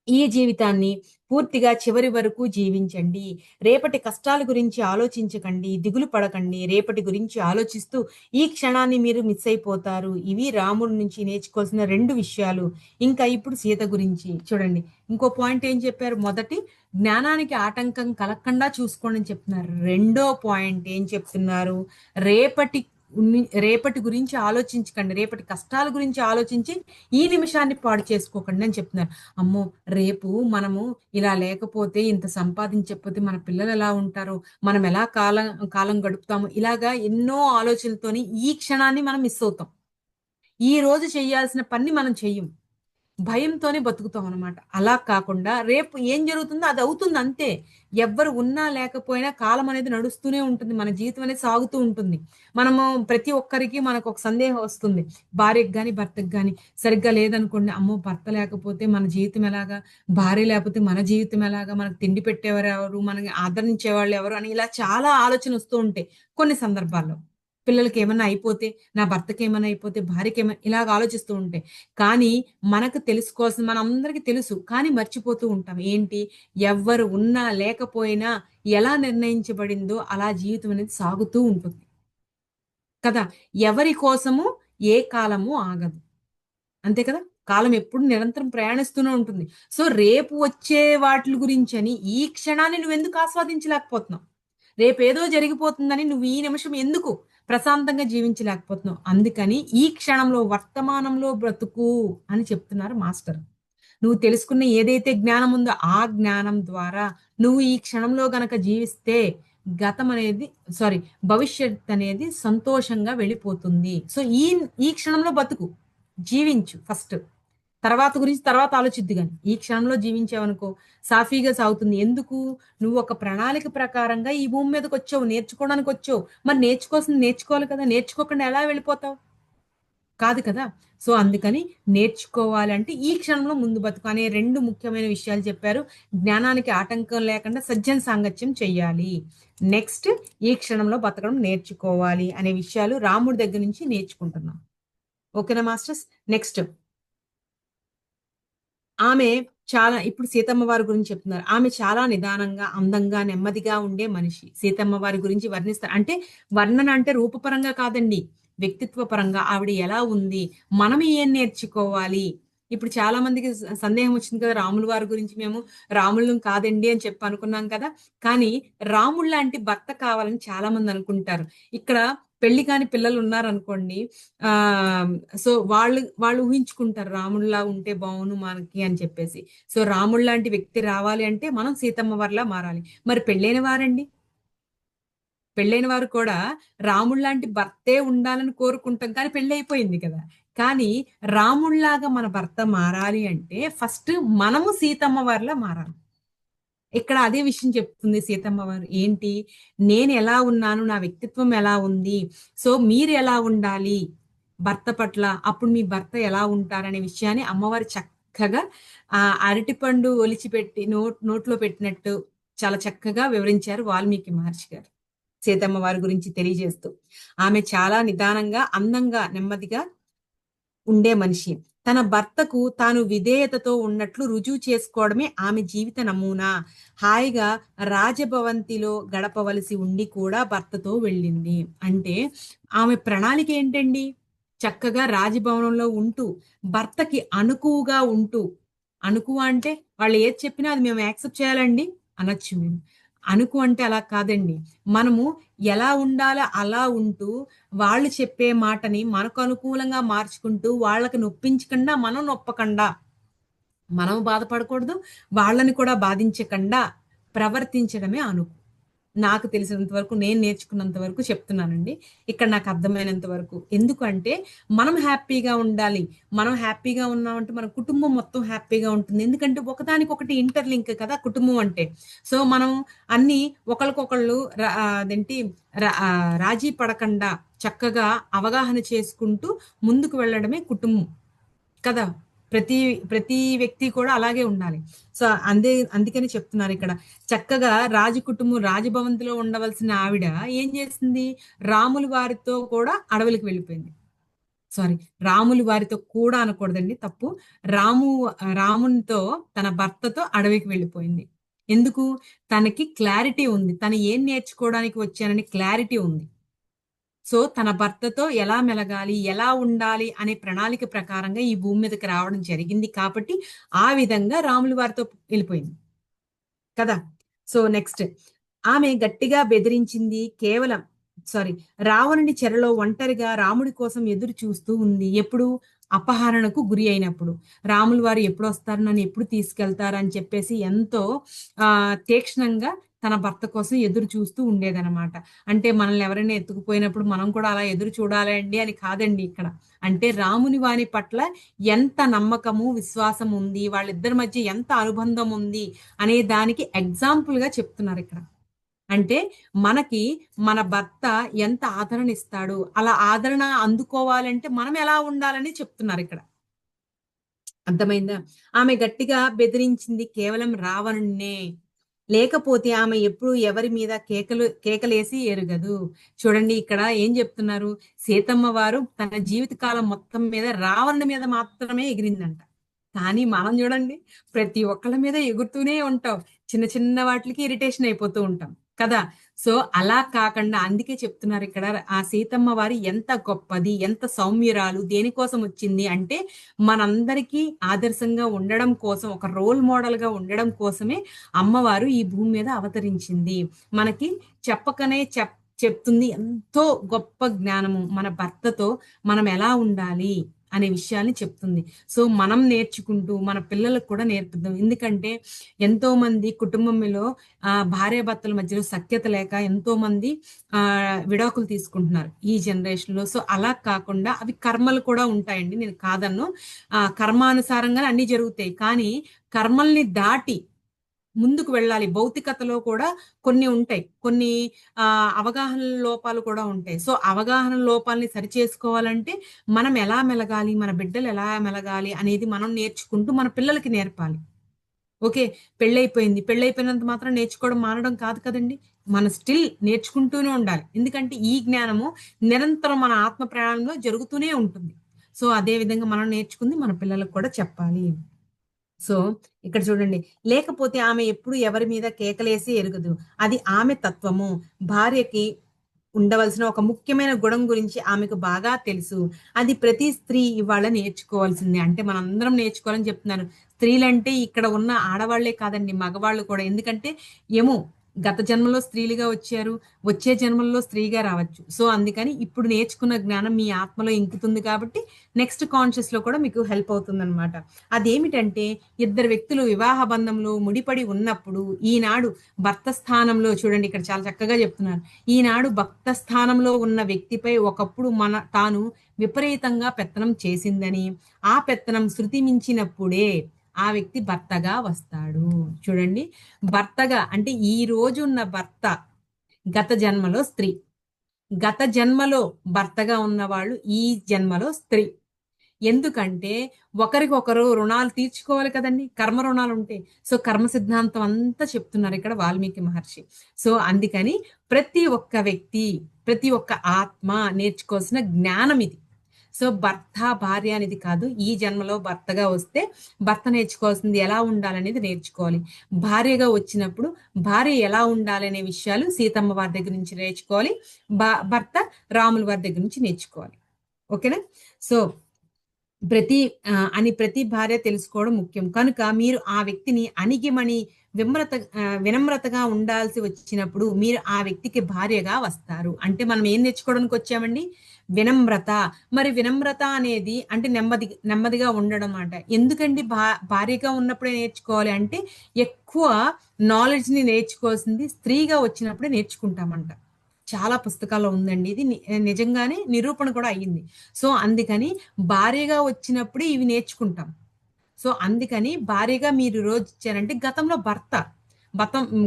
Speaker 1: ఈ జీవితాన్ని పూర్తిగా చివరి వరకు జీవించండి. రేపటి కష్టాల గురించి ఆలోచించకండి. దిగులు పడకండి. రేపటి గురించి ఆలోచిస్తూ ఈ క్షణాన్ని మీరు మిస్ అయిపోతారు. ఇవి రాముడి నుంచి నేర్చుకోవాల్సిన 2 విషయాలు. ఇంకా ఇప్పుడు సీత గురించి చూడండి. ఇంకో పాయింట్ ఏం చెప్పారు? మొదటి, జ్ఞానానికి ఆటంకం కలగకుండా చూసుకోండి అని చెప్తున్నారు. రెండో పాయింట్ ఏం చెప్తున్నారు? రేపటి రేపటి గురించి ఆలోచించకండి. రేపటి కష్టాల గురించి ఆలోచించి ఈ నిమిషాన్ని పాడు చేసుకోకండి అని చెప్తున్నారు. అమ్మో! రేపు మనము ఇలా లేకపోతే, ఇంత సంపాదించకపోతే మన పిల్లలు ఎలా ఉంటారు? మనం ఎలా కాలం గడుపుతాము? ఇలాగా ఎన్నో ఆలోచనలతోని ఈ క్షణాన్ని మనం మిస్ అవుతాం. ఈ రోజు చేయాల్సిన పని మనం చెయ్యం. భయంతోనే బతుకుతాం అనమాట. అలా కాకుండా రేపు ఏం జరుగుతుందో అది అవుతుంది అంతే. ఎవ్వరు ఉన్నా లేకపోయినా కాలం అనేది నడుస్తూనే ఉంటుంది. మన జీవితం అనేది సాగుతూ ఉంటుంది. మనము ప్రతి ఒక్కరికి మనకొక సందేహం వస్తుంది. భార్యకి గాని, భర్తకి గాని సరిగ్గా లేదనుకోండి, అమ్మో! భర్త లేకపోతే మన జీవితం ఎలాగా? భార్య లేకపోతే మన జీవితం ఎలాగా? మనకు తిండి పెట్టేవారు ఎవరు? మనల్ని ఆదరించేవాళ్ళు ఎవరు? అని ఇలా చాలా ఆలోచనలొస్తూ ఉంటాయి కొన్ని సందర్భాల్లో. పిల్లలకేమన్నా అయిపోతే, నా భర్తకేమన్నా అయిపోతే, భార్యకేమన్నా ఇలాగ ఆలోచిస్తూ ఉంటాయి. కానీ మనకు తెలుసుకోవాల్సింది మనందరికీ తెలుసు. కానీ మర్చిపోతూ ఉంటాం. ఏంటి? ఎవ్వరు ఉన్నా లేకపోయినా ఎలా నిర్ణయించబడిందో అలా జీవితం అనేది సాగుతూ ఉంటుంది. కదా! ఎవరి కోసము ఏ కాలము ఆగదు. అంతే కదా! కాలం ఎప్పుడు నిరంతరం ప్రయాణిస్తూనే ఉంటుంది. సో, రేపు వచ్చే వాటిలి గురించని ఈ క్షణాన్ని నువ్వెందుకు ఆస్వాదించలేకపోతున్నావు? రేపేదో జరిగిపోతుందని నువ్వు ఈ నిమిషం ఎందుకు ప్రశాంతంగా జీవించలేకపోతున్నావు? అందుకని ఈ క్షణంలో వర్తమానంలో బ్రతుకు అని చెప్తున్నారు మాస్టర్. నువ్వు తెలుసుకున్న ఏదైతే జ్ఞానం ఉందో ఆ జ్ఞానం ద్వారా నువ్వు ఈ క్షణంలో గనక జీవిస్తే గతం అనేది సారీ భవిష్యత్ అనేది సంతోషంగా వెళ్ళిపోతుంది. సో, ఈ క్షణంలో బతుకు. జీవించు ఫస్ట్. తర్వాత గురించి తర్వాత ఆలోచిద్దు గాని. ఈ క్షణంలో జీవించావనుకో సాఫీగా సాగుతుంది. ఎందుకు? నువ్వు ఒక ప్రణాళిక ప్రకారంగా ఈ భూమి మీదకొచ్చావు. నేర్చుకోవడానికొచ్చావు. మరి నేర్చుకోవాల్సింది నేర్చుకోవాలి కదా! నేర్చుకోకుండా ఎలా వెళ్ళిపోతావు? కాదు కదా. సో అందుకని నేర్చుకోవాలంటే ఈ క్షణంలో ముందు బతుకు అనే రెండు ముఖ్యమైన విషయాలు చెప్పారు. జ్ఞానానికి ఆటంకం లేకుండా సజ్జన సాంగత్యం చెయ్యాలి. నెక్స్ట్ ఈ క్షణంలో బతకడం నేర్చుకోవాలి అనే విషయాలు రాముడి దగ్గర నుంచి నేర్చుకుంటున్నాం. ఓకేనా మాస్టర్స్? నెక్స్ట్ ఆమె చాలా ఇప్పుడు సీతమ్మ వారి గురించి చెప్తున్నారు. ఆమె చాలా నిదానంగా, అందంగా, నెమ్మదిగా ఉండే మనిషి. సీతమ్మ వారి గురించి వర్ణిస్తారు. అంటే వర్ణన అంటే రూపపరంగా కాదండి. వ్యక్తిత్వ పరంగా ఆవిడ ఎలా ఉంది? మనం ఏం నేర్చుకోవాలి? ఇప్పుడు చాలా మందికి సందేహం వచ్చింది కదా! రాముల వారి గురించి మేము రాముళ్ళం కాదండి అని చెప్పి అనుకున్నాం కదా! కానీ రాముడు లాంటి భర్త కావాలని చాలా మంది అనుకుంటారు. ఇక్కడ పెళ్లి కాని పిల్లలు ఉన్నారనుకోండి. ఆ సో వాళ్ళు ఊహించుకుంటారు రాముడిలా ఉంటే బాగును మనకి అని చెప్పేసి. సో రాముడు లాంటి వ్యక్తి రావాలి అంటే మనం సీతమ్మ వారిలా మారాలి. మరి పెళ్ళైన వారండి, పెళ్ళైన వారు కూడా రాముడు లాంటి భర్తే ఉండాలని కోరుకుంటాం, కానీ పెళ్ళి అయిపోయింది కదా. కానీ రాముడిలాగా మన భర్త మారాలి అంటే ఫస్ట్ మనము సీతమ్మ వారిలా మారాలి. ఇక్కడ అదే విషయం చెప్తుంది సీతమ్మ వారు. ఏంటి, నేను ఎలా ఉన్నాను, నా వ్యక్తిత్వం ఎలా ఉంది, సో మీరు ఎలా ఉండాలి భర్త పట్ల, అప్పుడు మీ భర్త ఎలా ఉంటారనే విషయాన్ని అమ్మవారు చక్కగా అరటిపండు ఒలిచిపెట్టి నోట్లో పెట్టినట్టు చాలా చక్కగా వివరించారు వాల్మీకి మహర్షి గారు సీతమ్మ వారి గురించి తెలియజేస్తూ. ఆమె చాలా నిదానంగా, అందంగా, నెమ్మదిగా ఉండే మనిషి. తన భర్తకు తాను విధేయతతో ఉన్నట్లు రుజువు చేసుకోవడమే ఆమె జీవిత నమూనా. హాయిగా రాజభవంతిలో గడపవలసి ఉండి కూడా భర్తతో వెళ్ళింది. అంటే ఆమె ప్రణాళిక ఏంటండి? చక్కగా రాజభవనంలో ఉంటూ, భర్తకి అణకువగా ఉంటూ, అణకువ అంటే వాళ్ళు ఏది చెప్పినా అది మేము యాక్సెప్ట్ చేయాలండి అనొచ్చు మేము. అణుకు అంటే అలా కాదండి. మనము ఎలా ఉండాలో అలా ఉంటూ, వాళ్ళు చెప్పే మాటని మనకు అనుకూలంగా మార్చుకుంటూ, వాళ్ళకి నొప్పించకుండా, మనం నొప్పకుండా, మనం బాధపడకూడదు, వాళ్ళని కూడా బాధించకుండా ప్రవర్తించడమే అణుకు. నాకు తెలిసినంత వరకు, నేను నేర్చుకున్నంత వరకు చెప్తున్నానండి. ఇక్కడ నాకు అర్థమైనంత వరకు. ఎందుకంటే మనం హ్యాపీగా ఉండాలి. మనం హ్యాపీగా ఉన్నామంటే మన కుటుంబం మొత్తం హ్యాపీగా ఉంటుంది. ఎందుకంటే ఒకదానికొకటి ఇంటర్లింక్ కదా కుటుంబం అంటే. సో మనం అన్ని ఒకళ్ళకొకళ్ళు అదేంటి రాజీ పడకుండా చక్కగా అవగాహన చేసుకుంటూ ముందుకు వెళ్ళడమే కుటుంబం కదా. ప్రతి ప్రతి వ్యక్తి కూడా అలాగే ఉండాలి. సో అందుకని చెప్తున్నారు ఇక్కడ. చక్కగా కుటుంబం రాజభవంతిలో ఉండవలసిన ఆవిడ ఏం చేసింది? రాములు వారితో కూడా అడవులకు వెళ్ళిపోయింది. సారీ, రాములు వారితో కూడా అనకూడదండి, తప్పు. రాము రామునితో, తన భర్తతో అడవికి వెళ్ళిపోయింది. ఎందుకు? తనకి క్లారిటీ ఉంది. తను ఏం నేర్చుకోవడానికి వచ్చానని క్లారిటీ ఉంది. సో తన భర్తతో ఎలా మెలగాలి, ఎలా ఉండాలి అనే ప్రణాళిక ప్రకారంగా ఈ భూమి మీదకి రావడం జరిగింది కాబట్టి ఆ విధంగా రాములు వారితో వెళ్ళిపోయింది కదా. సో నెక్స్ట్ ఆమె గట్టిగా బెదిరించింది కేవలం, సారీ, రావణుని చెరలో ఒంటరిగా రాముడి కోసం ఎదురు చూస్తూ ఉంది. ఎప్పుడు? అపహరణకు గురి అయినప్పుడు. రాములు వారు ఎప్పుడు వస్తారు, నన్ను ఎప్పుడు తీసుకెళ్తారు అని చెప్పేసి ఎంతో తీక్షణంగా తన భర్త కోసం ఎదురు చూస్తూ ఉండేదన్నమాట. అంటే మనల్ని ఎవరైనా ఎత్తుకుపోయినప్పుడు మనం కూడా అలా ఎదురు చూడాలండి అని కాదండి ఇక్కడ. అంటే రాముని వారి పట్ల ఎంత నమ్మకము, విశ్వాసం ఉంది, వాళ్ళిద్దరి మధ్య ఎంత అనుబంధం ఉంది అనే దానికి ఎగ్జాంపుల్ గా చెప్తున్నారు ఇక్కడ. అంటే మనకి మన భర్త ఎంత ఆదరణ ఇస్తాడు, అలా ఆదరణ అందుకోవాలంటే మనం ఎలా ఉండాలని చెప్తున్నారు ఇక్కడ. అర్థమైందా? ఆమె గట్టిగా బెదిరించింది కేవలం రావణున్నే. లేకపోతే ఆమె ఎప్పుడు ఎవరి మీద కేకలేసి ఎరుగదు. చూడండి ఇక్కడ ఏం చెప్తున్నారు, సీతమ్మ వారు తన జీవితకాలం మొత్తం మీద రావణుడి మీద మాత్రమే ఎగిరిందంట. కానీ మనం చూడండి, ప్రతి ఒక్కళ్ళ మీద ఎగురుతూనే ఉంటాం. చిన్న చిన్న వాటికి ఇరిటేషన్ అయిపోతూ ఉంటాం కదా. సో అలా కాకుండా అందుకే చెప్తున్నారు ఇక్కడ, ఆ సీతమ్మ వారి ఎంత గొప్పది, ఎంత సౌమ్యురాలు, దేనికోసం వచ్చింది అంటే మనందరికీ ఆదర్శంగా ఉండడం కోసం, ఒక రోల్ మోడల్ గా ఉండడం కోసమే అమ్మవారు ఈ భూమి మీద అవతరించింది. మనకి చెప్పకనే చెప్తుంది ఎంతో గొప్ప జ్ఞానము. మన భర్తతో మనం ఎలా ఉండాలి అనే విషయాల్ని చెప్తుంది. సో మనం నేర్చుకుంటూ మన పిల్లలకు కూడా నేర్పుదాం. ఎందుకంటే ఎంతో మంది కుటుంబంలో భార్యాభర్తల మధ్యలో సఖ్యత లేక ఎంతో మంది విడాకులు తీసుకుంటున్నారు ఈ జనరేషన్ లో. సో అలా కాకుండా అవి కర్మలు కూడా ఉంటాయండి, నేను కాదన్ను. కర్మానుసారంగానే అన్ని జరుగుతాయి. కానీ కర్మల్ని దాటి ముందుకు వెళ్ళాలి. భౌతికతలో కూడా కొన్ని ఉంటాయి. కొన్ని అవగాహన లోపాలు కూడా ఉంటాయి. సో, అవగాహన లోపాల్ని సరిచేసుకోవాలంటే మనం ఎలా మెలగాలి, మన బిడ్డలు ఎలా మెలగాలి అనేది మనం నేర్చుకుంటూ మన పిల్లలకి నేర్పాలి. ఓకే. పెళ్లయిపోయింది. పెళ్లయిపోయినంత మాత్రం నేర్చుకోవడం మానడం కాదు కదండీ! మనం స్టిల్ నేర్చుకుంటూనే ఉండాలి. ఎందుకంటే ఈ జ్ఞానము నిరంతరం మన ఆత్మ ప్రయాణంలో జరుగుతూనే ఉంటుంది. సో, అదే విధంగా మనం నేర్చుకుంది మన పిల్లలకు కూడా చెప్పాలి. సో, ఇక్కడ చూడండి. లేకపోతే ఆమె ఎప్పుడు ఎవరి మీద కేకలేసి ఎరుగదు. అది ఆమె తత్వము. భార్యకి ఉండవలసిన ఒక ముఖ్యమైన గుణం గురించి ఆమెకు బాగా తెలుసు. అది ప్రతి స్త్రీ ఇవాళ నేర్చుకోవాల్సిందే. అంటే మనందరం నేర్చుకోవాలని చెప్తున్నాను. స్త్రీలంటే ఇక్కడ ఉన్న ఆడవాళ్లే కాదండి, మగవాళ్ళు కూడా. ఎందుకంటే ఏమో గత జన్మలో స్త్రీలుగా వచ్చారు. వచ్చే జన్మల్లో స్త్రీగా రావచ్చు. సో, అందుకని ఇప్పుడు నేర్చుకున్న జ్ఞానం మీ ఆత్మలో ఇంకుతుంది కాబట్టి నెక్స్ట్ కాన్షియస్‌లో కూడా మీకు హెల్ప్ అవుతుందనమాట. అదేమిటంటే ఇద్దరు వ్యక్తులు వివాహ బంధంలో ముడిపడి ఉన్నప్పుడు ఈనాడు భర్త స్థానంలో చూడండి, ఇక్కడ చాలా చక్కగా చెప్తున్నారు. ఈనాడు భక్త స్థానంలో ఉన్న వ్యక్తిపై ఒకప్పుడు తాను విపరీతంగా పెత్తనం చేసిందని, ఆ పెత్తనం శృతి మించినప్పుడే ఆ వ్యక్తి భర్తగా వస్తాడు. చూడండి, భర్తగా అంటే ఈ రోజు ఉన్న భర్త గత జన్మలో స్త్రీ, గత జన్మలో భర్తగా ఉన్నవాళ్ళు ఈ జన్మలో స్త్రీ. ఎందుకంటే ఒకరికొకరు రుణాలు తీర్చుకోవాలి కదండి, కర్మ రుణాలు ఉంటాయి. సో కర్మ సిద్ధాంతం అంతా చెప్తున్నారు ఇక్కడ వాల్మీకి మహర్షి. సో అందుకని ప్రతి ఒక్క వ్యక్తి, ప్రతి ఒక్క ఆత్మ నేర్చుకోవాల్సిన జ్ఞానం ఇది. సో భర్త భార్య అనేది కాదు, ఈ జన్మలో భర్తగా వస్తే భర్త నేర్చుకోవాల్సింది ఎలా ఉండాలనేది నేర్చుకోవాలి. భార్యగా వచ్చినప్పుడు భార్య ఎలా ఉండాలనే విషయాలు సీతమ్మ వారి దగ్గర నుంచి నేర్చుకోవాలి. భర్త రాముల వారి దగ్గర నుంచి నేర్చుకోవాలి. ఓకేనా? సో ప్రతి భార్య తెలుసుకోవడం ముఖ్యం. కనుక మీరు ఆ వ్యక్తిని అణిగిమణి వినమ్రతగా ఉండాల్సి వచ్చినప్పుడు మీరు ఆ వ్యక్తికి భార్యగా వస్తారు. అంటే మనం ఏం నేర్చుకోవడానికి వచ్చామండి? వినమ్రత. మరి వినమ్రత అనేది అంటే నెమ్మదిగా ఉండడం అన్నమాట. ఎందుకండి భార్యగా ఉన్నప్పుడే నేర్చుకోవాలి అంటే ఎక్కువ నాలెడ్జ్ ని నేర్చుకోవాల్సింది స్త్రీగా వచ్చినప్పుడే నేర్చుకుంటామంట. చాలా పుస్తకాల్లో ఉందండి ఇది. నిజంగానే నిరూపణ కూడా అయ్యింది. సో అందుకని భార్యగా వచ్చినప్పుడే ఇవి నేర్చుకుంటాం. సో అందుకని భార్యగా మీరు రోజు ఇచ్చారంటే గతంలో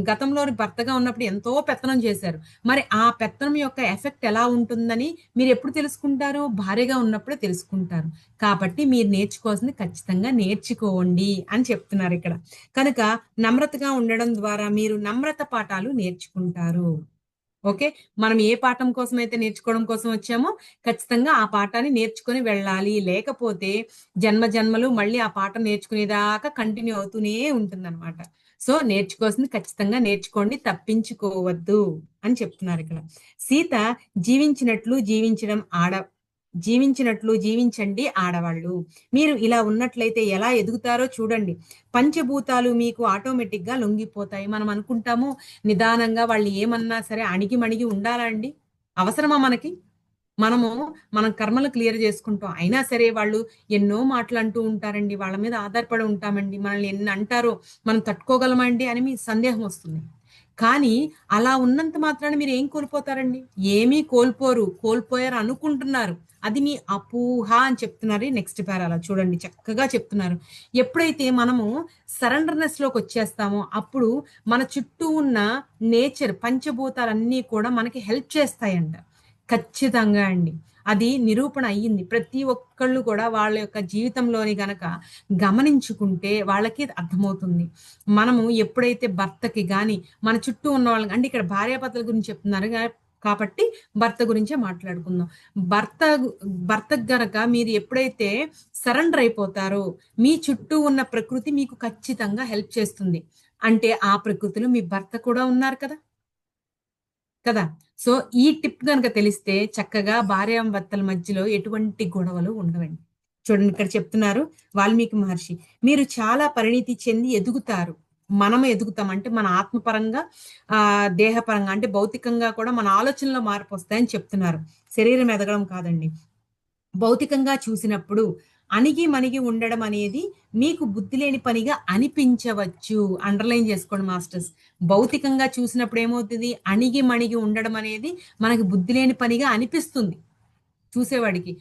Speaker 1: గతంలోని భర్తగా ఉన్నప్పుడు ఎంతో పెత్తనం చేశారు. మరి ఆ పెత్తనం యొక్క ఎఫెక్ట్ ఎలా ఉంటుందని మీరు ఎప్పుడు తెలుసుకుంటారు? భార్యగా ఉన్నప్పుడే తెలుసుకుంటారు. కాబట్టి మీరు నేర్చుకోవాల్సింది ఖచ్చితంగా నేర్చుకోండి అని చెప్తున్నారు ఇక్కడ. కనుక నమ్రతగా ఉండడం ద్వారా మీరు నమ్రత పాఠాలు నేర్చుకుంటారు. ఓకే. మనం ఏ పాఠం కోసం అయితే నేర్చుకోవడం కోసం వచ్చామో ఖచ్చితంగా ఆ పాఠాన్ని నేర్చుకొని వెళ్ళాలి. లేకపోతే జన్మలు మళ్ళీ ఆ పాఠం నేర్చుకునేదాకా కంటిన్యూ అవుతూనే ఉంటుందన్నమాట. సో నేర్చుకోవాల్సింది ఖచ్చితంగా నేర్చుకోండి, తప్పించుకోవద్దు అని చెప్తున్నారు ఇక్కడ. సీత జీవించినట్లు జీవించండి ఆడవాళ్ళు. మీరు ఇలా ఉన్నట్లయితే ఎలా ఎదుగుతారో చూడండి. పంచభూతాలు మీకు ఆటోమేటిక్ గా లొంగిపోతాయి. మనం అనుకుంటాము నిదానంగా వాళ్ళు ఏమన్నా సరే అణిగి ఉండాలా అండి? అవసరమా మనకి? మనం కర్మలు క్లియర్ చేసుకుంటాం. అయినా సరే వాళ్ళు ఎన్నో మాటలు అంటూ ఉంటారండి. వాళ్ళ మీద ఆధారపడి ఉంటామండి. మనల్ని ఎన్ని అంటారో మనం తట్టుకోగలమా అండి అని మీ సందేహం వస్తుంది. కానీ అలా ఉన్నంత మాత్రాన మీరు ఏం కోల్పోతారండి? ఏమీ కోల్పోరు. కోల్పోయారు అనుకుంటున్నారు. అది మీ అపోహ అని చెప్తున్నారు నెక్స్ట్ పారాలో. చూడండి చక్కగా చెప్తున్నారు. ఎప్పుడైతే మనము సరెండర్‌నెస్ లోకి వచ్చేస్తామో అప్పుడు మన చుట్టూ ఉన్న నేచర్ పంచభూతాలన్నీ కూడా మనకి హెల్ప్ చేస్తాయంట. ఖచ్చితంగా అండి. అది నిరూపణ అయ్యింది. ప్రతి ఒక్కళ్ళు కూడా వాళ్ళ యొక్క జీవితంలోని గనక గమనించుకుంటే వాళ్ళకి అర్థమవుతుంది. మనము ఎప్పుడైతే భర్తకి గాని, మన చుట్టూ ఉన్న వాళ్ళకి అంటే ఇక్కడ భార్యాభర్తల గురించి చెప్తున్నారు కాబట్టి భర్త గురించే మాట్లాడుకుందాం. భర్త భర్తకు గనక మీరు ఎప్పుడైతే సరెండర్ అయిపోతారో, మీ చుట్టూ ఉన్న ప్రకృతి మీకు ఖచ్చితంగా హెల్ప్ చేస్తుంది. అంటే ఆ ప్రకృతిలో మీ భర్త కూడా ఉన్నారు కదా! కదా! సో, ఈ టిప్ గనక తెలిస్తే చక్కగా భార్యాభర్తల మధ్యలో ఎటువంటి గొడవలు ఉండవండి. చూడండి ఇక్కడ చెప్తున్నారు వాల్మీకి మహర్షి. మీరు చాలా పరిణితి చెంది ఎదుగుతారు. మనము ఎదుగుతాం. అంటే మన ఆత్మపరంగా, దేహపరంగా అంటే భౌతికంగా కూడా మన ఆలోచనలో మార్పొస్తాయని చెప్తున్నారు. శరీరం ఎదగడం కాదండి. భౌతికంగా చూసినప్పుడు అణిగి ఉండడం అనేది మీకు బుద్ధి లేని పనిగా అనిపించవచ్చు. అండర్‌లైన్ చేసుకోండి మాస్టర్స్. భౌతికంగా చూసినప్పుడు ఏమవుతది? అణిగి ఉండడం అనేది మనకి బుద్ధి లేని పనిగా అనిపిస్తుంది చూసేవాడికి.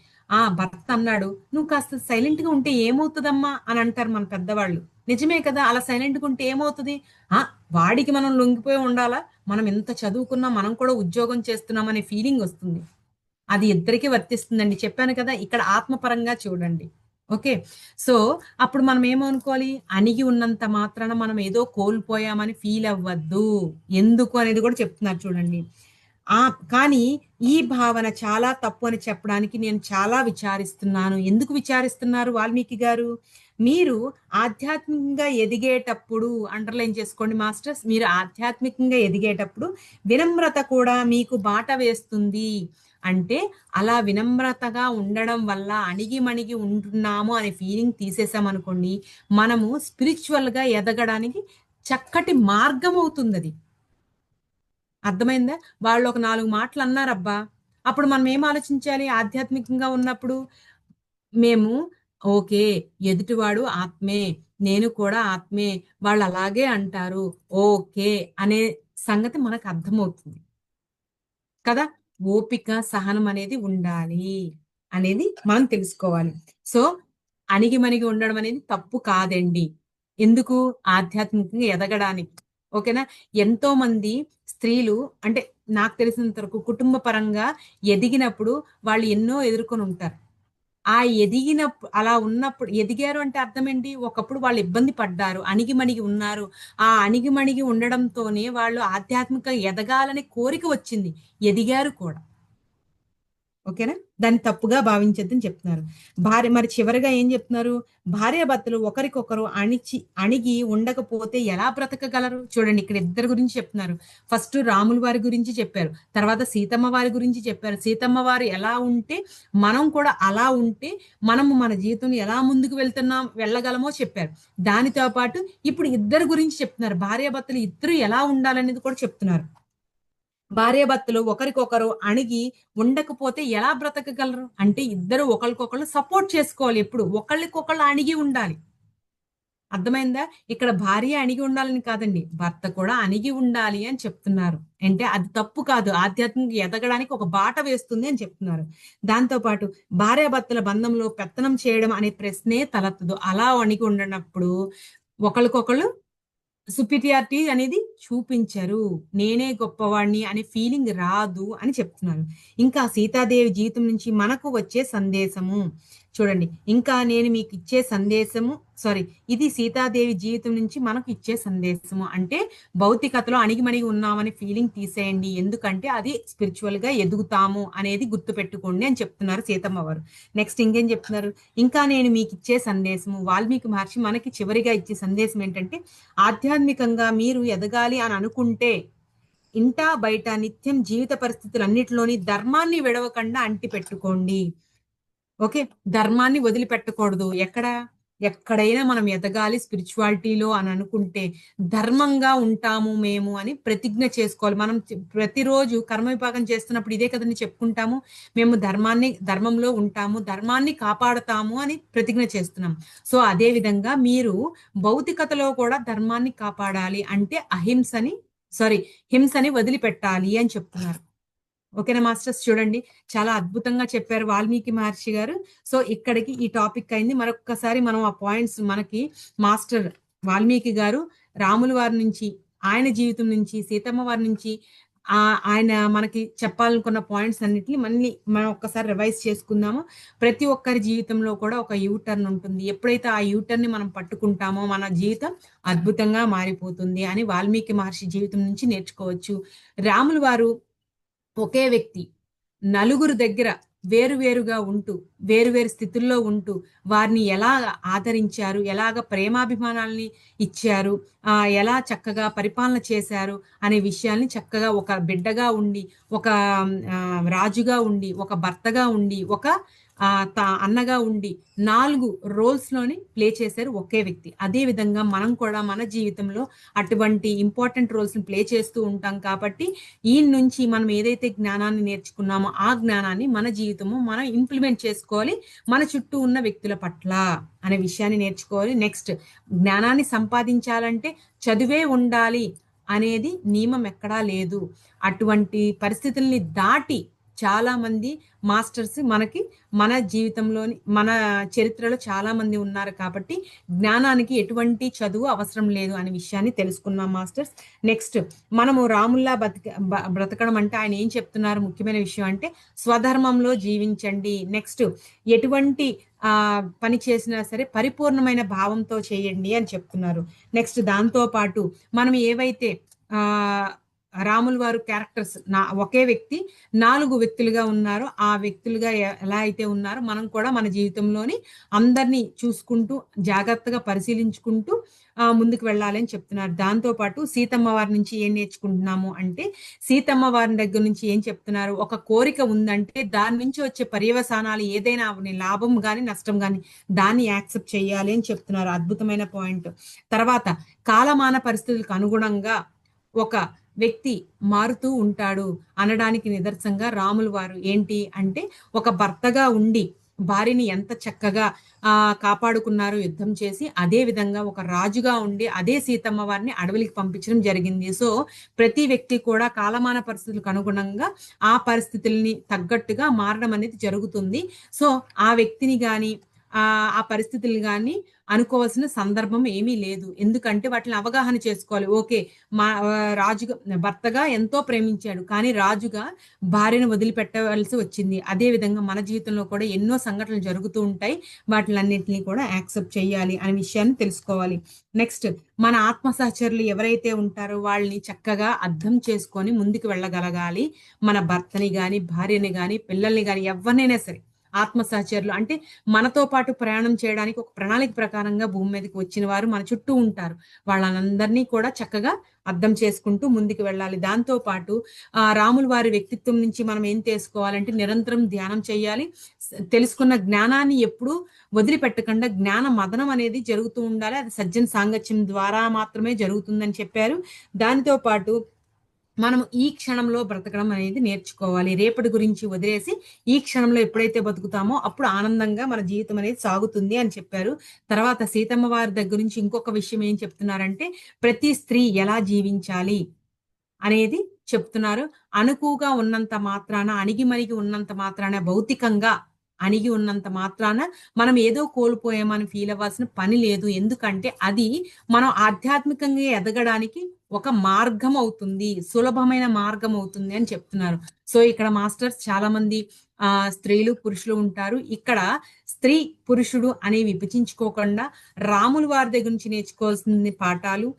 Speaker 1: భర్త అన్నాడు, "నువ్వు కాస్త సైలెంట్‌గా ఉంటే ఏమవుతదమ్మా" అని అంటారు మన పెద్దవాళ్ళు. నిజమే కదా! అలా సైలెంట్‌గా ఉంటే ఏమవుతది? ఆ! వాడికి మనం లొంగిపోయి ఉండాలా? మనం ఇంత చదువుకున్నా మనం కూడా ఉద్యోగం చేస్తున్నాం అనే ఫీలింగ్ వస్తుంది. అది ఇద్దరికీ వర్తిస్తుందండి. చెప్పాను కదా! ఇక్కడ ఆత్మపరంగా చూడండి. ఓకే. సో, అప్పుడు మనం ఏమనుకోవాలి? అణిగి ఉన్నంత మాత్రాన మనం ఏదో కోల్పోయామని ఫీల్ అవ్వద్దు. ఎందుకు అనేది కూడా చెప్తున్నారు చూడండి. కానీ ఈ భావన చాలా తప్పు అని చెప్పడానికి నేను చాలా విచారిస్తున్నాను. ఎందుకు విచారిస్తున్నారు వాల్మీకి గారు? మీరు ఆధ్యాత్మికంగా ఎదిగేటప్పుడు అండర్‌లైన్ చేసుకోండి మాస్టర్స్. మీరు ఆధ్యాత్మికంగా ఎదిగేటప్పుడు వినమ్రత కూడా మీకు బాట వేస్తుంది. అంటే అలా వినమ్రతగా ఉండడం వల్ల అణిగిమణిగి ఉంటున్నాము అనే ఫీలింగ్ తీసేసామనుకోండి, మనము స్పిరిచ్యువల్‌గా ఎదగడానికి చక్కటి మార్గం అవుతుందది. అర్థమైందా? వాళ్ళు ఒక 4 మాటలు అన్నారబ్బా! అప్పుడు మనం ఏం ఆలోచించాలి ఆధ్యాత్మికంగా ఉన్నప్పుడు? మేము ఓకే. ఎదుటివాడు ఆత్మే. నేను కూడా ఆత్మే. వాళ్ళు అలాగే అంటారు. ఓకే. అనే సంగతి మనకు అర్థమవుతుంది. కదా! ఓపిక, సహనం అనేది ఉండాలి అనేది మనం తెలుసుకోవాలి. సో, అణిగిమణిగి ఉండడం అనేది తప్పు కాదండి. ఎందుకు? ఆధ్యాత్మికంగా ఎదగడానికి. ఓకేనా? ఎంతోమంది స్త్రీలు అంటే నాకు తెలిసినంత వరకు కుటుంబ పరంగా ఎదిగినప్పుడు వాళ్ళు ఎన్నో ఎదుర్కొని ఉంటారు. ఆ అలా ఉన్నప్పుడు ఎదిగారు అంటే అర్థమేంటి? ఒకప్పుడు వాళ్ళు ఇబ్బంది పడ్డారు. అణిగిమణిగి ఉన్నారు. ఆ అణిగిమణిగి ఉండడంతోనే వాళ్ళు ఆధ్యాత్మికంగా ఎదగాలనే కోరిక వచ్చింది. ఎదిగారు కూడా. ఓకేనా? దాన్ని తప్పుగా భావించొద్దని చెప్తున్నారు. మరి చివరగా ఏం చెప్తున్నారు? భార్యాభర్తలు ఒకరికొకరు అణిగి ఉండకపోతే ఎలా బ్రతకగలరు? చూడండి ఇక్కడ ఇద్దరి గురించి చెప్తున్నారు. ఫస్ట్ రాముల వారి గురించి చెప్పారు. తర్వాత సీతమ్మ వారి గురించి చెప్పారు. సీతమ్మ వారు ఎలా ఉంటే మనం కూడా అలా ఉంటే మనము మన జీవితంలో ఎలా ముందుకు వెళ్ళగలమో చెప్పారు. దానితో పాటు ఇప్పుడు ఇద్దరి గురించి చెప్తున్నారు. భార్యాభర్తలు ఇద్దరు ఎలా ఉండాలనేది కూడా చెప్తున్నారు. భార్యాభర్తలు ఒకరికొకరు అణిగి ఉండకపోతే ఎలా బ్రతకగలరు? అంటే ఇద్దరు ఒకళ్ళకొకళ్ళు సపోర్ట్ చేసుకోవాలి ఎప్పుడు. ఒకళ్ళకొకళ్ళు అణిగి ఉండాలి. అర్థమైందా? ఇక్కడ భార్య అణిగి ఉండాలని కాదండి. భర్త కూడా అణిగి ఉండాలి అని చెప్తున్నారు. అంటే అది తప్పు కాదు. ఆధ్యాత్మికంగా ఎదగడానికి ఒక బాట వేస్తుంది అని చెప్తున్నారు. దాంతో పాటు భార్యాభర్తల బంధంలో పెత్తనం చేయడం అనే ప్రశ్నే తలెత్తదు. అలా అణిగి ఉండనప్పుడు ఒకళ్ళకొకళ్ళు సుపీరియారిటీ అనేది చూపించరు. నేనే గొప్పవాడిని అనే ఫీలింగ్ రాదు అని చెప్తున్నారు. ఇంకా సీతాదేవి జీవితం నుంచి మనకు వచ్చే సందేశము. చూడండి. ఇంకా నేను మీకిచ్చే సందేశము సారీ ఇది సీతాదేవి జీవితం నుంచి మనకు ఇచ్చే సందేశము. అంటే భౌతికతలో అణిగిమణిగి ఉన్నామనే ఫీలింగ్ తీసేయండి. ఎందుకంటే అది స్పిరిచువల్‌గా ఎదుగుతాము అనేది గుర్తుపెట్టుకోండి అని చెప్తున్నారు సీతమ్మ వారు. నెక్స్ట్ ఇంకేం చెప్తున్నారు? ఇంకా నేను మీకిచ్చే సందేశము వాల్మీకి మహర్షి మనకి చివరిగా ఇచ్చే సందేశం ఏంటంటే ఆధ్యాత్మికంగా మీరు ఎదగాలి అని అనుకుంటే ఇంటా బయట నిత్యం జీవిత పరిస్థితులన్నిటిలోని ధర్మాన్ని విడవకుండా అంటిపెట్టుకోండి. ఓకే. ధర్మాన్ని వదిలిపెట్టకూడదు. ఎక్కడైనా మనం ఎదగాలి స్పిరిచువాలిటీలో అని అనుకుంటే ధర్మంగా ఉంటాము మేము అని ప్రతిజ్ఞ చేసుకోవాలి. మనం ప్రతిరోజు కర్మ విపాకం చేస్తున్నప్పుడు ఇదే కదండీ చెప్పుకుంటాము. మేము ధర్మంలో ఉంటాము. ధర్మాన్ని కాపాడతాము అని ప్రతిజ్ఞ చేస్తున్నాం. సో, అదే విధంగా మీరు భౌతికతలో కూడా ధర్మాన్ని కాపాడాలి. అంటే హింసని వదిలిపెట్టాలి అని చెప్తున్నారు. ఓకేనా మాస్టర్స్ చూడండి. చాలా అద్భుతంగా చెప్పారు వాల్మీకి మహర్షి గారు. సో, ఇక్కడికి ఈ టాపిక్ అయింది. మరొక్కసారి మనం ఆ పాయింట్స్ మనకి మాస్టర్ వాల్మీకి గారు రాముల వారి నుంచి, ఆయన జీవితం నుంచి, సీతమ్మ వారి నుంచి ఆయన మనకి చెప్పాలనుకున్న పాయింట్స్ అన్నిటిని మళ్ళీ మనం ఒక్కసారి రివైజ్ చేసుకుందాము. ప్రతి ఒక్కరి జీవితంలో కూడా ఒక యూ టర్న్ ఉంటుంది. ఎప్పుడైతే ఆ యూ టర్న్‌ని మనం పట్టుకుంటామో మన జీవితం అద్భుతంగా మారిపోతుంది అని వాల్మీకి మహర్షి జీవితం నుంచి నేర్చుకోవచ్చు. రాములు వారు ఒకే వ్యక్తి నలుగురు దగ్గర వేరువేరుగా ఉంటూ, వేరు స్థితుల్లో ఉంటూ, వారిని ఎలా ఆదరించారు, ఎలాగ ప్రేమాభిమానాల్ని ఇచ్చారు, ఎలా చక్కగా పరిపాలన చేశారు అనే విషయాల్ని చక్కగా ఒక బిడ్డగా ఉండి, ఒక రాజుగా ఉండి, ఒక భర్తగా ఉండి, ఒక అన్నగా ఉండి 4 రోల్స్‌లోని ప్లే చేశారు ఒకే వ్యక్తి. అదే విధంగా మనం కూడా మన జీవితంలో అటువంటి ఇంపార్టెంట్ రోల్స్‌ని ప్లే చేస్తూ ఉంటాం కాబట్టి ఈయన నుంచి మనం ఏదైతే జ్ఞానాన్ని నేర్చుకున్నామో ఆ జ్ఞానాన్ని మన జీవితము మనం ఇంప్లిమెంట్ చేసుకోవాలి మన చుట్టూ ఉన్న వ్యక్తుల పట్ల అనే విషయాన్ని నేర్చుకోవాలి. నెక్స్ట్ జ్ఞానాన్ని సంపాదించాలంటే చదువే ఉండాలి అనేది నియమం ఎక్కడా లేదు. అటువంటి పరిస్థితుల్ని దాటి చాలా మంది మాస్టర్స్ మనకి మన జీవితంలోని మన చరిత్రలో చాలా మంది ఉన్నారు కాబట్టి జ్ఞానానికి ఎటువంటి చదువు అవసరం లేదు అనే విషయాన్ని తెలుసుకున్నాం మాస్టర్స్. నెక్స్ట్ మనము రాముల్లా బ్రతకడం అంటే ఆయన ఏం చెప్తున్నారు ముఖ్యమైన విషయం అంటే స్వధర్మంలో జీవించండి. నెక్స్ట్ ఎటువంటి పని చేసినా సరే పరిపూర్ణమైన భావంతో చేయండి అని చెప్తున్నారు. నెక్స్ట్ దాంతో పాటు మనం ఏవైతే ఆ రాములు వారు క్యారెక్టర్స్ ఒకే వ్యక్తి 4 వ్యక్తులుగా ఉన్నారో ఆ వ్యక్తులుగా ఎలా అయితే ఉన్నారో మనం కూడా మన జీవితంలోని అందరినీ చూసుకుంటూ జాగ్రత్తగా పరిశీలించుకుంటూ ముందుకు వెళ్ళాలి అని చెప్తున్నారు. దాంతో పాటు సీతమ్మ వారి నుంచి ఏం నేర్చుకుంటున్నాము అంటే సీతమ్మ వారి దగ్గర నుంచి ఏం చెప్తున్నారు, ఒక కోరిక ఉందంటే దాని నుంచి వచ్చే పర్యవసానాలు ఏదైనా అవని లాభం గాని నష్టం గాని దాన్ని యాక్సెప్ట్ చేయాలి అని చెప్తున్నారు. అద్భుతమైన పాయింట్. తర్వాత కాలమాన పరిస్థితులకు అనుగుణంగా ఒక వ్యక్తి మారుతూ ఉంటాడు అనడానికి నిదర్శనంగా రాములు వారు ఏంటి అంటే ఒక భర్తగా ఉండి భార్యని ఎంత చక్కగా కాపాడుకున్నారు యుద్ధం చేసి, అదే విధంగా ఒక రాజుగా ఉండి అదే సీతమ్మ వారిని అడవికి పంపించడం జరిగింది. సో ప్రతి వ్యక్తి కూడా కాలమాన పరిస్థితులకు అనుగుణంగా ఆ పరిస్థితుల్ని తగ్గట్టుగా మారడం అనేది జరుగుతుంది. సో ఆ వ్యక్తిని గాని ఆ పరిస్థితులు గాని అనుకోవాల్సిన సందర్భం ఏమీ లేదు. ఎందుకంటే వాటిని అవగాహన చేసుకోవాలి. ఓకే. మా రాజుగా భర్తగా ఎంతో ప్రేమించాడు. కానీ రాజుగా భార్యను వదిలిపెట్టవలసి వచ్చింది. అదే విధంగా మన జీవితంలో కూడా ఎన్నో సంఘటనలు జరుగుతూ ఉంటాయి. వాటిలన్నిటిని కూడా యాక్సెప్ట్ చేయాలి అనే విషయాన్ని తెలుసుకోవాలి. నెక్స్ట్ మన ఆత్మ సహచరులు ఎవరైతే ఉంటారో వాళ్ళని చక్కగా అర్థం చేసుకొని ముందుకు వెళ్ళగలగాలి. మన భర్తని గాని, భార్యని గాని, పిల్లల్ని గాని ఎవరినైనా సరే ఆత్మ సహచరులు అంటే మనతో పాటు ప్రయాణం చేయడానికి ఒక ప్రణాళిక ప్రకారంగా భూమి మీదకి వచ్చిన వారు మన చుట్టూ ఉంటారు. వాళ్ళందరినీ కూడా చక్కగా అర్థం చేసుకుంటూ ముందుకు వెళ్ళాలి. దాంతో పాటు రాములు వారి వ్యక్తిత్వం నుంచి మనం ఏం తెలుసుకోవాలంటే నిరంతరం ధ్యానం చేయాలి. తెలుసుకున్న జ్ఞానాన్ని ఎప్పుడూ వదిలిపెట్టకుండా జ్ఞాన మదనం అనేది జరుగుతూ ఉండాలి. అది సజ్జన సాంగత్యం ద్వారా మాత్రమే జరుగుతుందని చెప్పారు. దానితో పాటు మనం ఈ క్షణంలో బ్రతకడం అనేది నేర్చుకోవాలి. రేపటి గురించి వదిలేసి ఈ క్షణంలో ఎప్పుడైతే బతుకుతామో అప్పుడు ఆనందంగా మన జీవితం అనేది సాగుతుంది అని చెప్పారు. తర్వాత సీతమ్మ వారి దగ్గర నుంచి ఇంకొక విషయం ఏం చెప్తున్నారంటే ప్రతి స్త్రీ ఎలా జీవించాలి అనేది చెప్తున్నారు. అణుకువగా ఉన్నంత మాత్రాన, అణిగిమణిగి ఉన్నంత మాత్రాన, భౌతికంగా అణిగి ఉన్నంత మాత్రాన మనం ఏదో కోల్పోయామని ఫీల్ అవ్వాల్సిన పని లేదు. ఎందుకంటే అది మనం ఆధ్యాత్మికంగా ఎదగడానికి ఒక మార్గం అవుతుంది. సులభమైన మార్గం అవుతుంది అని చెప్తున్నారు. సో ఇక్కడ మాస్టర్స్ చాలా మంది స్త్రీలు, పురుషులు ఉంటారు. ఇక్కడ స్త్రీ, పురుషుడు అనేవి విభజించుకోకుండా రాములు వారి దగ్గర నుంచి నేర్చుకోవాల్సిన పాఠాలు,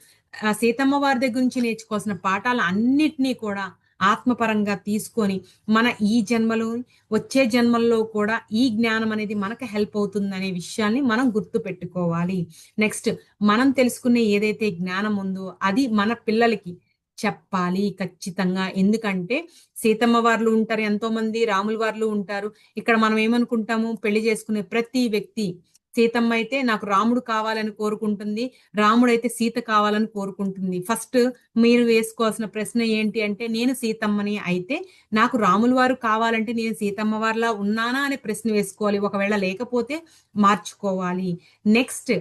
Speaker 1: సీతమ్మ వారి దగ్గర నుంచి నేర్చుకోవాల్సిన పాఠాలు అన్నిటినీ కూడా ఆత్మపరంగా తీసుకొని మన ఈ జన్మలో వచ్చే జన్మల్లో కూడా ఈ జ్ఞానం అనేది మనకు హెల్ప్ అవుతుంది అనే విషయాన్ని మనం గుర్తు పెట్టుకోవాలి. నెక్స్ట్ మనం తెలుసుకునే ఏదైతే జ్ఞానం ఉందో అది మన పిల్లలకి చెప్పాలి ఖచ్చితంగా. ఎందుకంటే సీతమ్మ వార్లు ఉంటారు ఎంతో మంది, రాముల వార్లు ఉంటారు. ఇక్కడ మనం ఏమనుకుంటాము, పెళ్లి చేసుకునే ప్రతి వ్యక్తి సీతమ్మ అయితే నాకు రాముడు కావాలని కోరుకుంటుంది, రాముడైతే సీత కావాలని కోరుకుంటుంది. ఫస్ట్ మీరు వేసుకోవాల్సిన ప్రశ్న ఏంటి అంటే నేను సీతమ్మని అయితే నాకు రాముల వారు కావాలంటే నేను సీతమ్మ వారిలా ఉన్నానా అనే ప్రశ్న వేసుకోవాలి. ఒకవేళ లేకపోతే మార్చుకోవాలి. నెక్స్ట్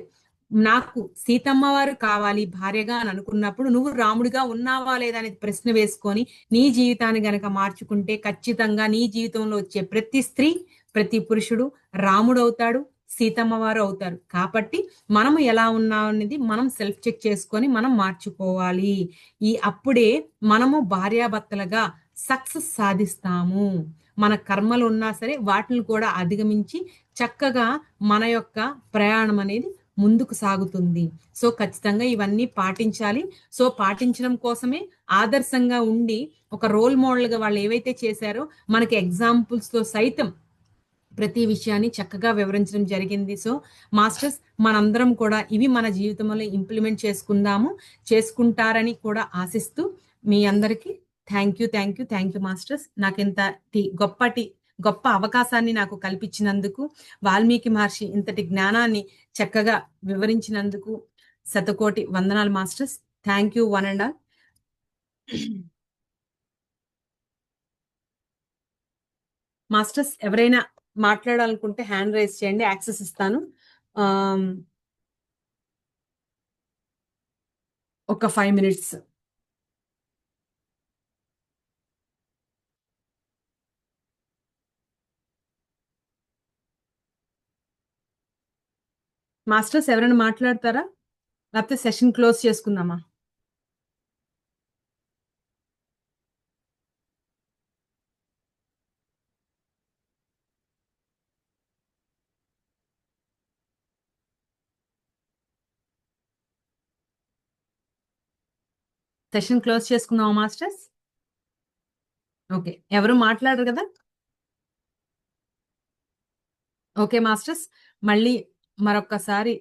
Speaker 1: నాకు సీతమ్మ వారు కావాలి భార్యగా అని అనుకున్నప్పుడు నువ్వు రాముడిగా ఉన్నావా లేదా అనేది ప్రశ్న వేసుకొని నీ జీవితాన్ని గనక మార్చుకుంటే ఖచ్చితంగా నీ జీవితంలో వచ్చే ప్రతి స్త్రీ, ప్రతి పురుషుడు రాముడు అవుతాడు, సీతమ్మ వారు అవుతారు. కాబట్టి మనము ఎలా ఉన్నాం అనేది మనం సెల్ఫ్ చెక్ చేసుకొని మనం మార్చుకోవాలి. అప్పుడే మనము భార్యాభర్తలుగా సక్సెస్ సాధిస్తాము. మన కర్మలు ఉన్నా సరే వాటిని కూడా అధిగమించి చక్కగా మన యొక్క ప్రయాణం అనేది ముందుకు సాగుతుంది. సో ఖచ్చితంగా ఇవన్నీ పాటించాలి. సో పాటించడం కోసమే ఆదర్శంగా ఉండి ఒక రోల్ మోడల్ గా వాళ్ళు ఏవైతే చేశారో మనకి ఎగ్జాంపుల్స్ తో సైతం ప్రతి విషయాన్ని చక్కగా వివరించడం జరిగింది. సో మాస్టర్స్ మనందరం కూడా ఇవి మన జీవితంలో ఇంప్లిమెంట్ చేసుకుంటారని కూడా ఆశిస్తూ మీ అందరికీ థ్యాంక్ యూ మాస్టర్స్. నాకింత గొప్ప అవకాశాన్ని నాకు కల్పించినందుకు, వాల్మీకి మహర్షి ఇంతటి జ్ఞానాన్ని చక్కగా వివరించినందుకు శతకోటి వందనాలు masters. Thank you one and all. Masters ఎవరైనా మాట్లాడాలనుకుంటే హ్యాండ్ రైజ్ చేయండి, యాక్సెస్ ఇస్తాను. ఒక 5 minutes. మాస్టర్స్ ఎవరైనా మాట్లాడతారా? లేకపోతే సెషన్ క్లోజ్ చేసుకుందామా? సెషన్ క్లోజ్ చేసుకుందామా మాస్టర్స్? ఓకే. ఎవరు మాట్లాడరు కదా? Okay masters. మళ్ళీ మరొక్కసారి